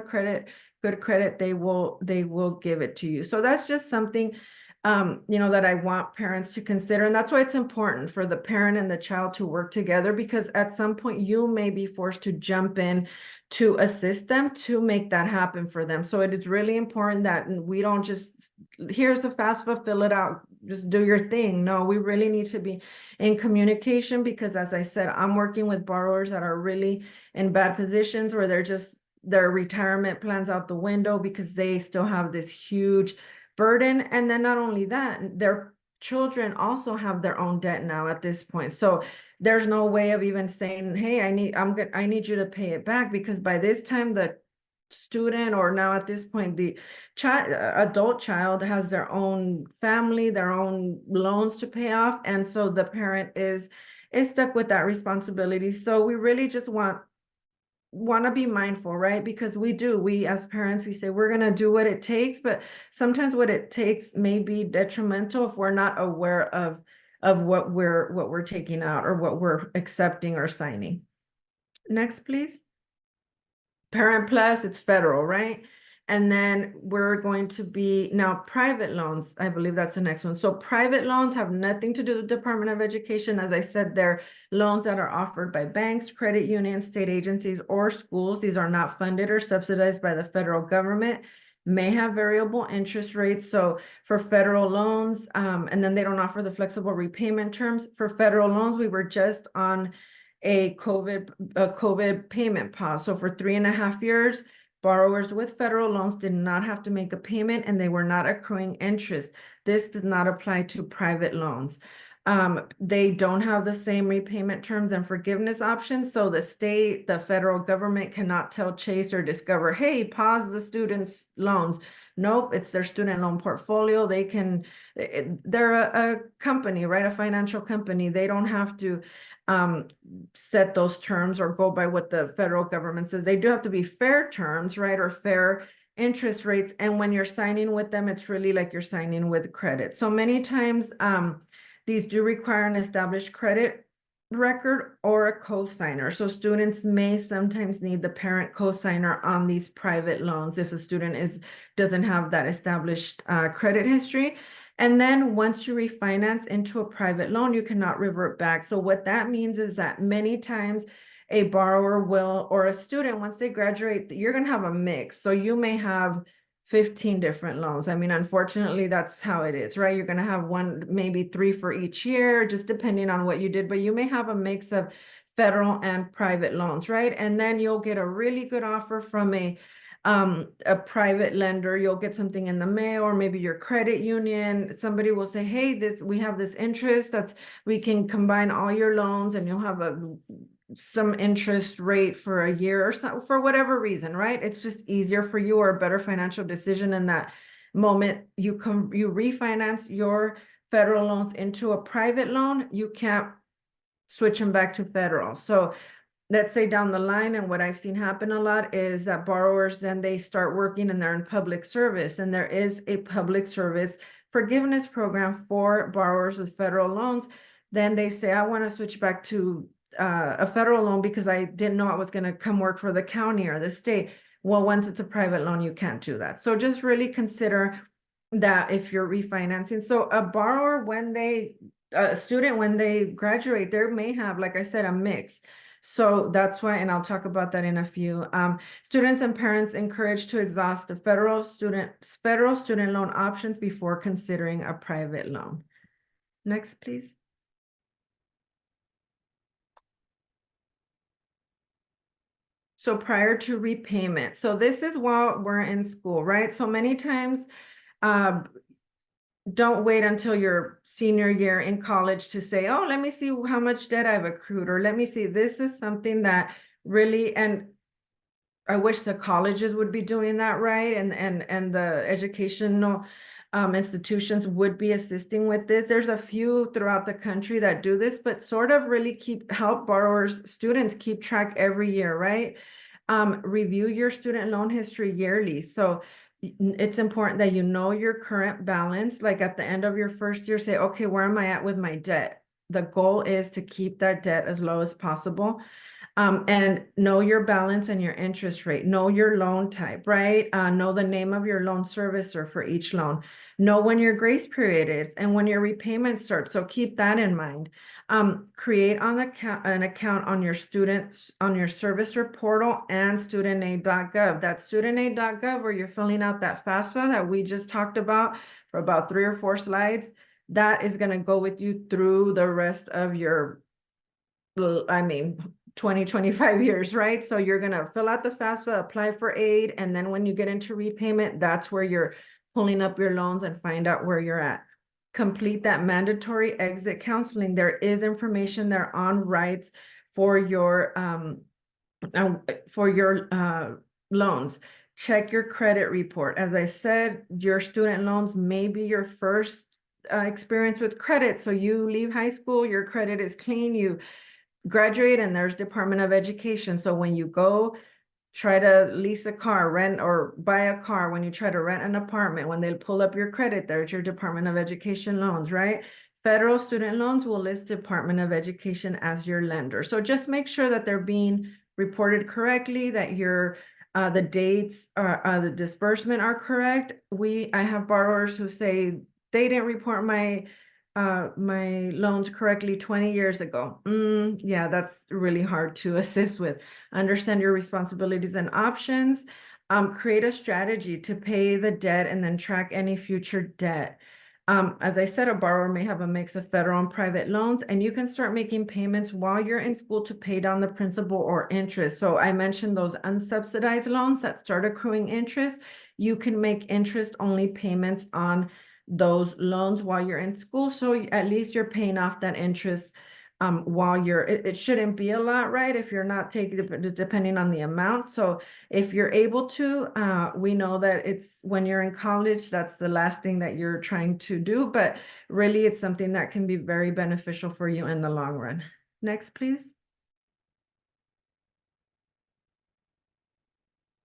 good credit, they will give it to you. So that's just something, that I want parents to consider. And that's why it's important for the parent and the child to work together, because at some point you may be forced to jump in to assist them to make that happen for them. So it is really important that we don't just, here's the FAFSA, fill it out, just do your thing. No, we really need to be in communication, because as I said, I'm working with borrowers that are really in bad positions where their retirement plans out the window because they still have this huge burden. And then not only that, their children also have their own debt now at this point. So there's no way of even saying, hey, I need you to pay it back, because by this time the student, or now at this point the adult child, has their own family, their own loans to pay off, and so the parent is stuck with that responsibility. So we really just want to be mindful, right? Because we as parents, we say we're going to do what it takes, but sometimes what it takes may be detrimental if we're not aware of what we're taking out or what we're accepting or signing. Next, please. Parent Plus, it's federal, right? And then we're going to be now private loans. I believe that's the next one. So private loans have nothing to do with the Department of Education. As I said, they're loans that are offered by banks, credit unions, state agencies, or schools. These are not funded or subsidized by the federal government, may have variable interest rates. So for federal loans, and then they don't offer the flexible repayment terms. For federal loans, we were just on a COVID payment pause. So for 3.5 years, borrowers with federal loans did not have to make a payment, and they were not accruing interest. This does not apply to private loans. They don't have the same repayment terms and forgiveness options. So the federal government cannot tell Chase or Discover, hey, pause the students' loans. Nope, it's their student loan portfolio. They're a company, right? A financial company. They don't have to set those terms or go by what the federal government says. They do have to be fair terms, right? Or fair interest rates. And when you're signing with them, it's really like you're signing with credit. So many times, these do require an established credit record or a cosigner. So students may sometimes need the parent cosigner on these private loans if a student doesn't have that established credit history. And then once you refinance into a private loan, you cannot revert back. So what that means is that many times a borrower or a student, once they graduate, you're going to have a mix. So you may have 15 different loans. I mean, unfortunately, that's how it is, right? You're going to have one, maybe 3 for each year, just depending on what you did, but you may have a mix of federal and private loans, right? And then you'll get a really good offer from a private lender. You'll get something in the mail, or maybe your credit union. Somebody will say, hey, we have this interest we can combine all your loans, and you'll have some interest rate for a year or so, for whatever reason, right? It's just easier for you, or a better financial decision in that moment. You refinance your federal loans into a private loan. You can't switch them back to federal. So let's say down the line, and what I've seen happen a lot is that borrowers, then they start working and they're in public service, and there is a public service forgiveness program for borrowers with federal loans. Then they say, I want to switch back to a federal loan because I didn't know I was going to come work for the county or the state. Well, once it's a private loan, you can't do that. So just really consider that if you're refinancing. So a borrower, a student, when they graduate, they may have, like I said, a mix. So that's why, and I'll talk about that in a few. Students and parents encouraged to exhaust the federal student loan options before considering a private loan. Next, please. So prior to repayment. So this is while we're in school, right? So many times, don't wait until your senior year in college to say, oh, let me see how much debt I've accrued, or let me see. This is something that really, and I wish the colleges would be doing that, right? And the educational institutions would be assisting with this. There's a few throughout the country that do this, but sort of really help students keep track every year, right? Review your student loan history yearly. So it's important that you know your current balance, like at the end of your first year, say, okay, where am I at with my debt? The goal is to keep that debt as low as possible. And know your balance and your interest rate, know your loan type, right? Know the name of your loan servicer for each loan, know when your grace period is and when your repayment starts. So keep that in mind. Create an account on your servicer portal and studentaid.gov. That's studentaid.gov where you're filling out that FAFSA that we just talked about for about 3 or 4 slides. That is going to go with you through the rest of your, 20, 25 years, right? So you're going to fill out the FAFSA, apply for aid. And then when you get into repayment, that's where you're pulling up your loans and find out where you're at. Complete that mandatory exit counseling. There is information there on rights for your loans. Check your credit report. As I said, your student loans may be your first experience with credit. So you leave high school, your credit is clean, you graduate, and there's Department of Education. So when you go try to lease a car, rent or buy a car, when you try to rent an apartment, when they pull up your credit, there's your Department of Education loans, right? Federal student loans will list Department of Education as your lender. So just make sure that they're being reported correctly, that your the dates are the disbursement are correct. I have borrowers who say they didn't report my loans correctly 20 years ago. Yeah, that's really hard to assist with. Understand your responsibilities and options. Create a strategy to pay the debt and then track any future debt. As I said, a borrower may have a mix of federal and private loans, and you can start making payments while you're in school to pay down the principal or interest. So I mentioned those unsubsidized loans that start accruing interest. You can make interest-only payments on those loans while you're in school. So at least you're paying off that interest while it shouldn't be a lot, right? If you're not taking it, depending on the amount. So if you're able to, we know that it's when you're in college, that's the last thing that you're trying to do, but really it's something that can be very beneficial for you in the long run. Next, please.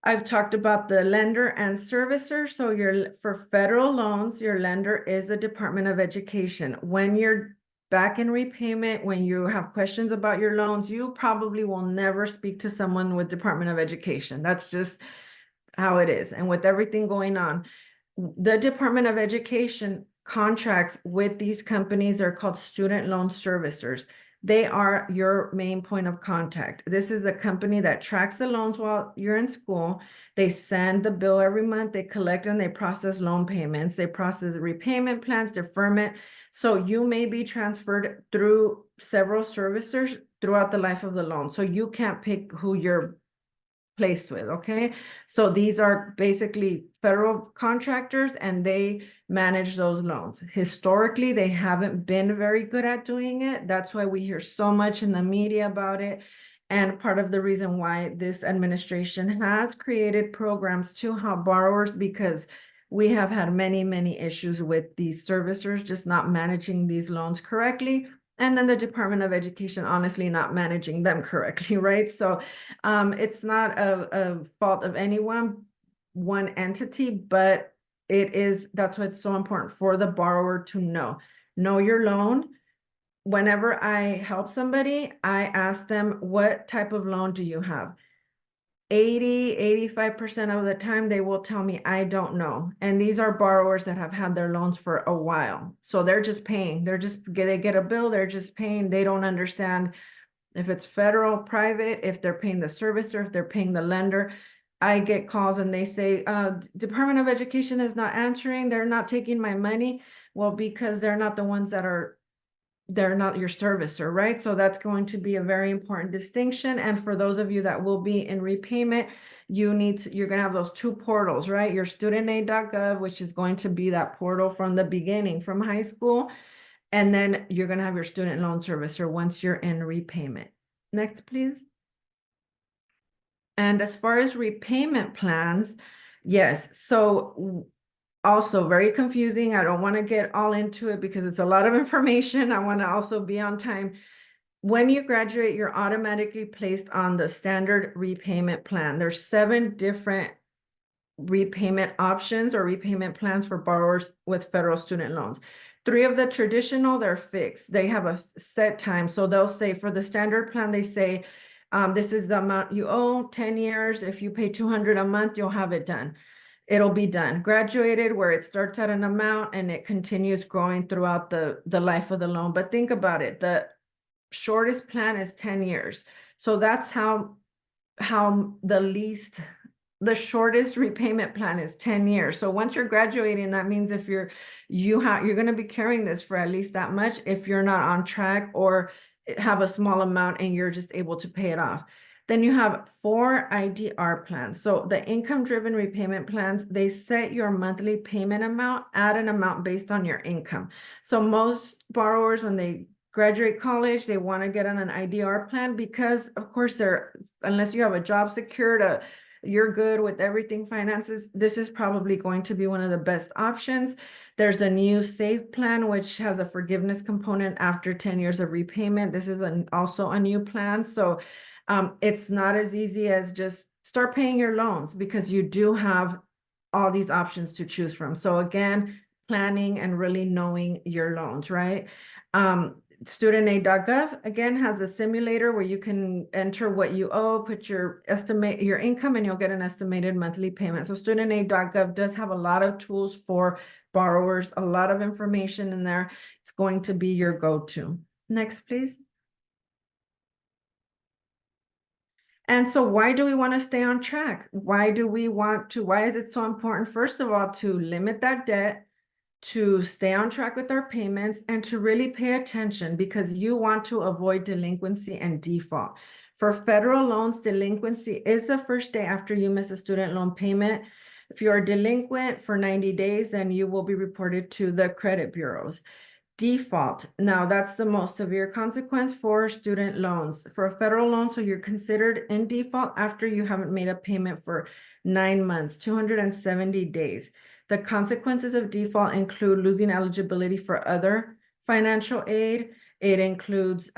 I've talked about the lender and servicer. So for federal loans, your lender is the Department of Education. When you're back in repayment, when you have questions about your loans, you probably will never speak to someone with Department of Education. That's just how it is. And with everything going on, the Department of Education contracts with these companies are called student loan servicers. They are your main point of contact. This is a company that tracks the loans while you're in school. They send the bill every month. They collect and they process loan payments. They process repayment plans, deferment. So you may be transferred through several servicers throughout the life of the loan. So you can't pick who you're placed with, okay? So these are basically federal contractors and they manage those loans. Historically, they haven't been very good at doing it. That's why we hear so much in the media about it. And part of the reason why this administration has created programs to help borrowers, because we have had many, many issues with these servicers just not managing these loans correctly. And then the Department of Education, honestly, not managing them correctly, right? So it's not a fault of one entity, but that's why it's so important for the borrower to know your loan. Whenever I help somebody, I ask them, what type of loan do you have? 85% of the time they will tell me, I don't know. And these are borrowers that have had their loans for a while. So they're just paying. They get a bill, they're just paying. They don't understand if it's federal, private, if they're paying the servicer, if they're paying the lender. I get calls and they say, Department of Education is not answering. They're not taking my money. Well, because they're not the ones they're not your servicer, right? So that's going to be a very important distinction. And for those of you that will be in repayment, you're going to have those 2 portals, right? Your studentaid.gov, which is going to be that portal from the beginning, from high school. And then you're going to have your student loan servicer once you're in repayment. Next, please. And as far as repayment plans, yes. So also very confusing. I don't want to get all into it because it's a lot of information. I want to also be on time. When you graduate, you're automatically placed on the standard repayment plan. There's 7 different repayment options or repayment plans for borrowers with federal student loans. 3 of the traditional, they're fixed. They have a set time. So they'll say for the standard plan, they say, this is the amount you owe, 10 years. If you pay $200 a month, you'll have it done. It'll be done. Graduated, where it starts at an amount and it continues growing throughout the life of the loan. But think about it. The shortest plan is 10 years. So that's how the shortest repayment plan is 10 years. So once you're graduating, that means if you're going to be carrying this for at least that much if you're not on track or have a small amount and you're just able to pay it off. Then you have 4 IDR plans. So the income-driven repayment plans, they set your monthly payment amount at an amount based on your income. So most borrowers, when they graduate college, they want to get on an IDR plan because, of course, unless you have a job secured, you're good with everything finances, this is probably going to be one of the best options. There's a new SAVE plan, which has a forgiveness component after 10 years of repayment. This is also a new plan. So it's not as easy as just start paying your loans because you do have all these options to choose from. So again, planning and really knowing your loans, right? Studentaid.gov again has a simulator where you can enter what you owe, put your income, and you'll get an estimated monthly payment. So studentaid.gov does have a lot of tools for borrowers, a lot of information in there. It's going to be your go-to. Next, please. And so why do we want to stay on track? Why is it so important? First of all, to limit that debt, to stay on track with our payments, and to really pay attention because you want to avoid delinquency and default. For federal loans, delinquency is the first day after you miss a student loan payment. If you are delinquent for 90 days, then you will be reported to the credit bureaus. Default, now that's the most severe consequence for student loans. For a federal loan, so you're considered in default after you haven't made a payment for 9 months, 270 days. The consequences of default include losing eligibility for other financial aid. It includes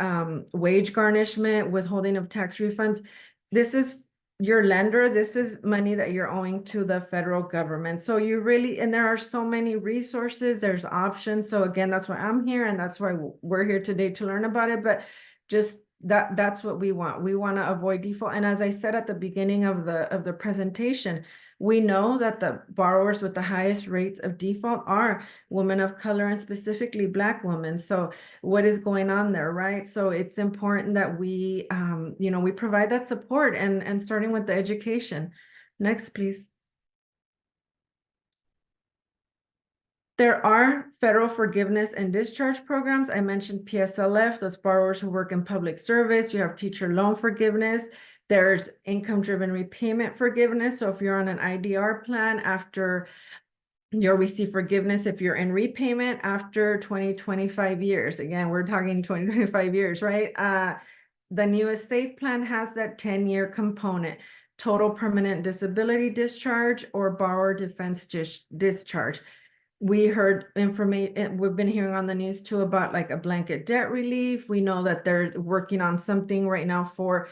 wage garnishment, withholding of tax refunds. This is your lender. This is money that you're owing to the federal government. So and there are so many resources, there's options. So again, that's why I'm here and that's why we're here today to learn about it. But just that's what we want. We want to avoid default. And as I said at the beginning of the presentation, we know that the borrowers with the highest rates of default are women of color and specifically Black women. So what is going on there, right? So it's important that we, we provide that support and starting with the education. Next, please. There are federal forgiveness and discharge programs. I mentioned PSLF, those borrowers who work in public service. You have teacher loan forgiveness. There's income-driven repayment forgiveness. So if you're on an IDR plan, after you'll receive forgiveness if you're in repayment after 25 years. Again, we're talking 25 years, right? The newest SAFE plan has that 10-year component, total permanent disability discharge or borrower defense discharge. We heard information, we've been hearing on the news too about like a blanket debt relief. We know that they're working on something right now for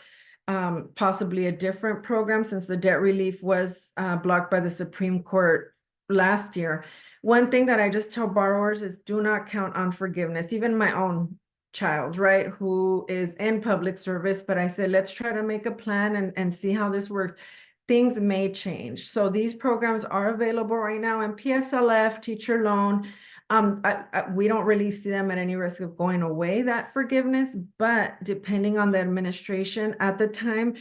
possibly a different program since the debt relief was blocked by the Supreme Court last year. One thing that I just tell borrowers is do not count on forgiveness. Even my own child, right, who is in public service, but I said, let's try to make a plan and see how this works. Things may change. So these programs are available right now, and PSLF, teacher loan, we don't really see them at any risk of going away, that forgiveness, but depending on the administration at the time,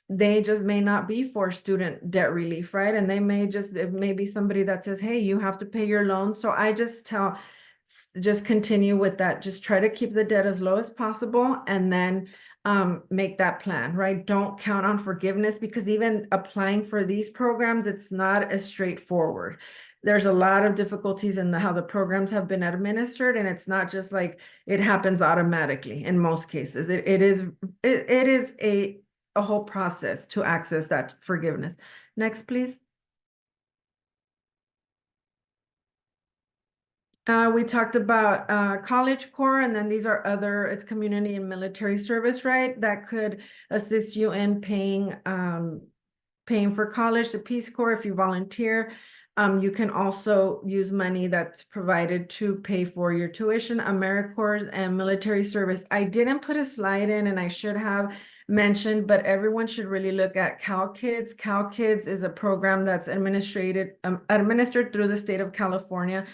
they just may not be for student debt relief, right? And they may it may be somebody that says, hey, you have to pay your loan. So I just continue with that. Just try to keep the debt as low as possible and then make that plan, right? Don't count on forgiveness because even applying for these programs, it's not as straightforward. There's a lot of difficulties in how the programs have been administered, and it's not just like it happens automatically in most cases. It is a whole process to access that forgiveness. Next, please. We talked about College Corps, and then these are it's community and military service, right? That could assist you in paying paying for college, the Peace Corps, if you volunteer. You can also use money that's provided to pay for your tuition, AmeriCorps, and military service. I didn't put a slide in, and I should have mentioned, but everyone should really look at CalKids. CalKids is a program that's administered through the state of California.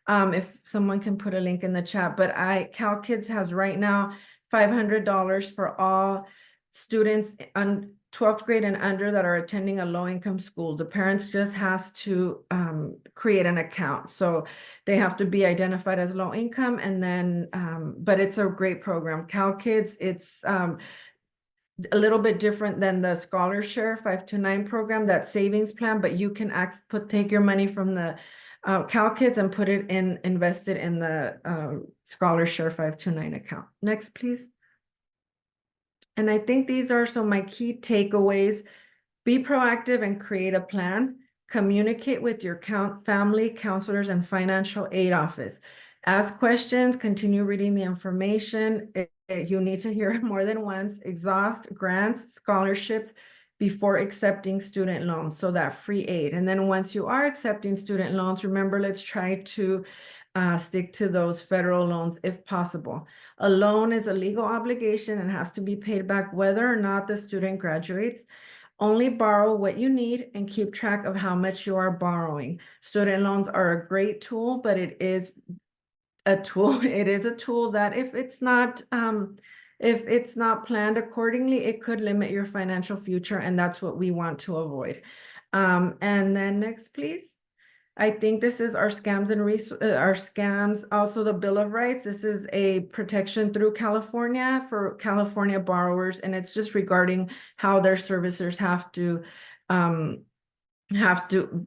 If someone can put a link in the chat, but CalKids has right now $500 for all students on 12th grade and under that are attending a low-income school. The parents just has to create an account. So they have to be identified as low income, and then, but it's a great program. CalKids, it's a little bit different than the Scholar Share 529 program, that savings plan, but you can take your money from the CalKids and put it in, invest it in the Scholar Share 529 account. Next, please. And I think these are some of my key takeaways. Be proactive and create a plan. Communicate with your family, counselors, and financial aid office. Ask questions, continue reading the information. You need to hear it more than once. Exhaust grants, scholarships before accepting student loans, so that free aid. And then once you are accepting student loans, remember, let's try to stick to those federal loans if possible. A loan is a legal obligation and has to be paid back whether or not the student graduates. Only borrow what you need and keep track of how much you are borrowing. Student loans are a great tool, but it is a tool. It is a tool that if it's not planned accordingly, it could limit your financial future, and that's what we want to avoid. And then next, please. I think this is our scams and our scams, also the Bill of Rights. This is a protection through California for California borrowers, and it's just regarding how their servicers have to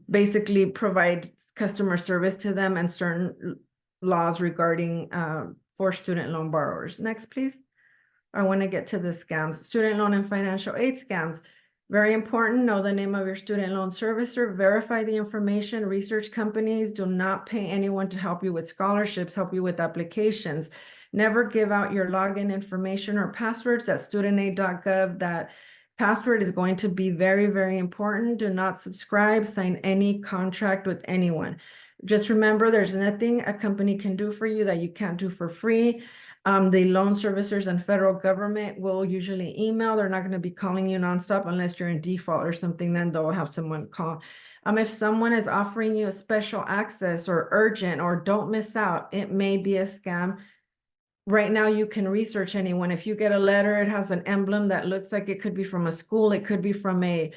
basically provide customer service to them, and certain laws regarding for student loan borrowers. Next, please. I want to get to the scams, student loan and financial aid scams. Very important, know the name of your student loan servicer, verify the information. Research companies do not pay anyone to help you with scholarships, help you with applications. Never give out your login information or passwords. At studentaid.gov, that password is going to be very, very important. Do not subscribe, sign any contract with anyone. Just remember, there's nothing a company can do for you that you can't do for free. The loan servicers and federal government will usually email. They're not going to be calling you nonstop unless you're in default or something. Then they'll have someone call. If someone is offering you a special access or urgent or don't miss out, it may be a scam. Right now, you can research anyone. If you get a letter, it has an emblem that looks like it could be from a school. It could be from the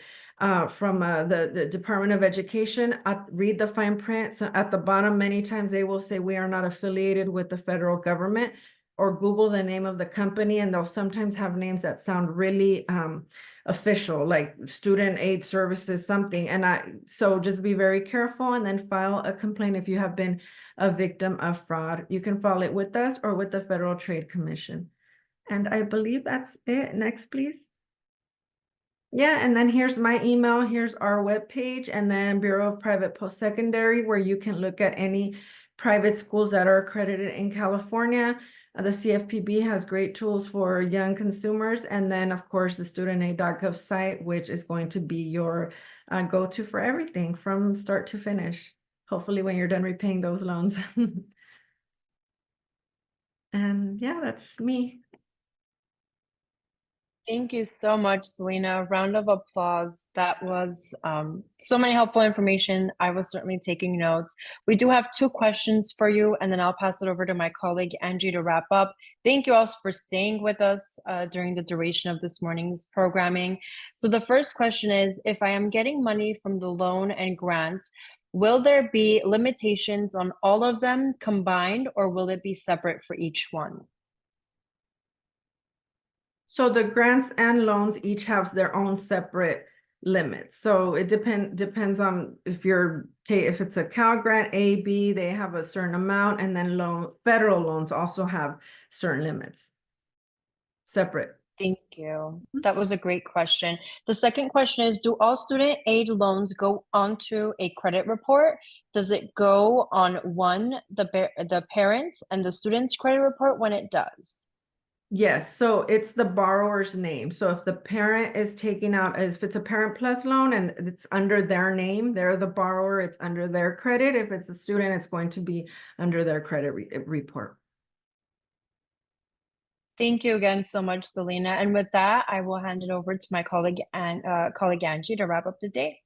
Department of Education. Read the fine print. So at the bottom, many times they will say, we are not affiliated with the federal government. Or Google the name of the company, and they'll sometimes have names that sound really official, like Student Aid Services, something. And so just be very careful, and then file a complaint if you have been a victim of fraud. You can file it with us or with the Federal Trade Commission. And I believe that's it. Next, please. Yeah, and then here's my email. Here's our webpage, and then Bureau of Private Post-Secondary, where you can look at any private schools that are accredited in California. The CFPB has great tools for young consumers. And then, of course, the studentaid.gov site, which is going to be your go-to for everything from start to finish, hopefully when you're done repaying those loans. And yeah, that's me. Thank you so much, Selena. Round of applause. That was so many helpful information. I was certainly taking notes. We do have 2 questions for you, and then I'll pass it over to my colleague, Angie, to wrap up. Thank you all for staying with us during the duration of this morning's programming. So the first question is, if I am getting money from the loan and grant, will there be limitations on all of them combined, or will it be separate for each one? So the grants and loans each have their own separate limits. So it depends on if it's a Cal grant A, B, they have a certain amount, and then federal loans also have certain limits. Separate. Thank you. That was a great question. The second question is, do all student aid loans go onto a credit report? Does it go on the parents and the student's credit report when it does? Yes, so it's the borrower's name. So if the parent is taking out, if it's a Parent Plus loan and it's under their name, they're the borrower, it's under their credit. If it's a student, it's going to be under their credit report. Thank you again so much, Selena. And with that, I will hand it over to my colleague and colleague Angie to wrap up the day.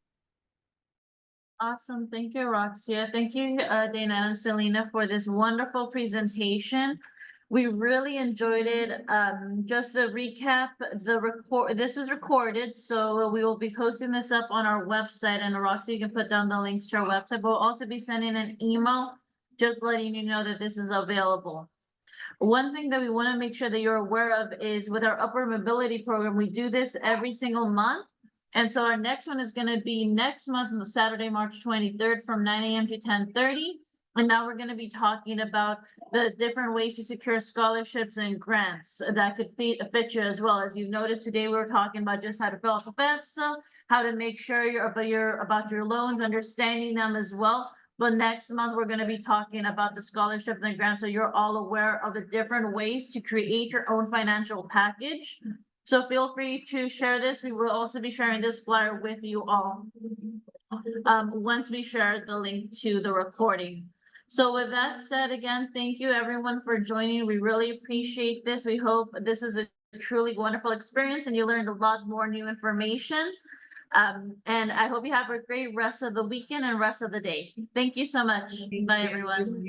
Awesome. Thank you, Roxia. Thank you, Dana and Selena, for this wonderful presentation. We really enjoyed it. Just to recap, this was recorded, so we will be posting this up on our website, and Roxia, you can put down the links to our website. But we'll also be sending an email just letting you know that this is available. One thing that we want to make sure that you're aware of is with our upward mobility program, we do this every single month. And so our next one is going to be next month on Saturday, March 23rd from 9 a.m. to 10:30. And now we're going to be talking about the different ways to secure scholarships and grants that could fit you as well. As you've noticed today, we were talking about just how to fill out the FAFSA, how to make sure you're about your loans, understanding them as well. But next month, we're going to be talking about the scholarship and grants, so you're all aware of the different ways to create your own financial package. So feel free to share this. We will also be sharing this flyer with you all once we share the link to the recording. So with that said, again, thank you everyone for joining. We really appreciate this. We hope this is a truly wonderful experience and you learned a lot more new information. And I hope you have a great rest of the weekend and rest of the day. Thank you so much. Bye, everyone.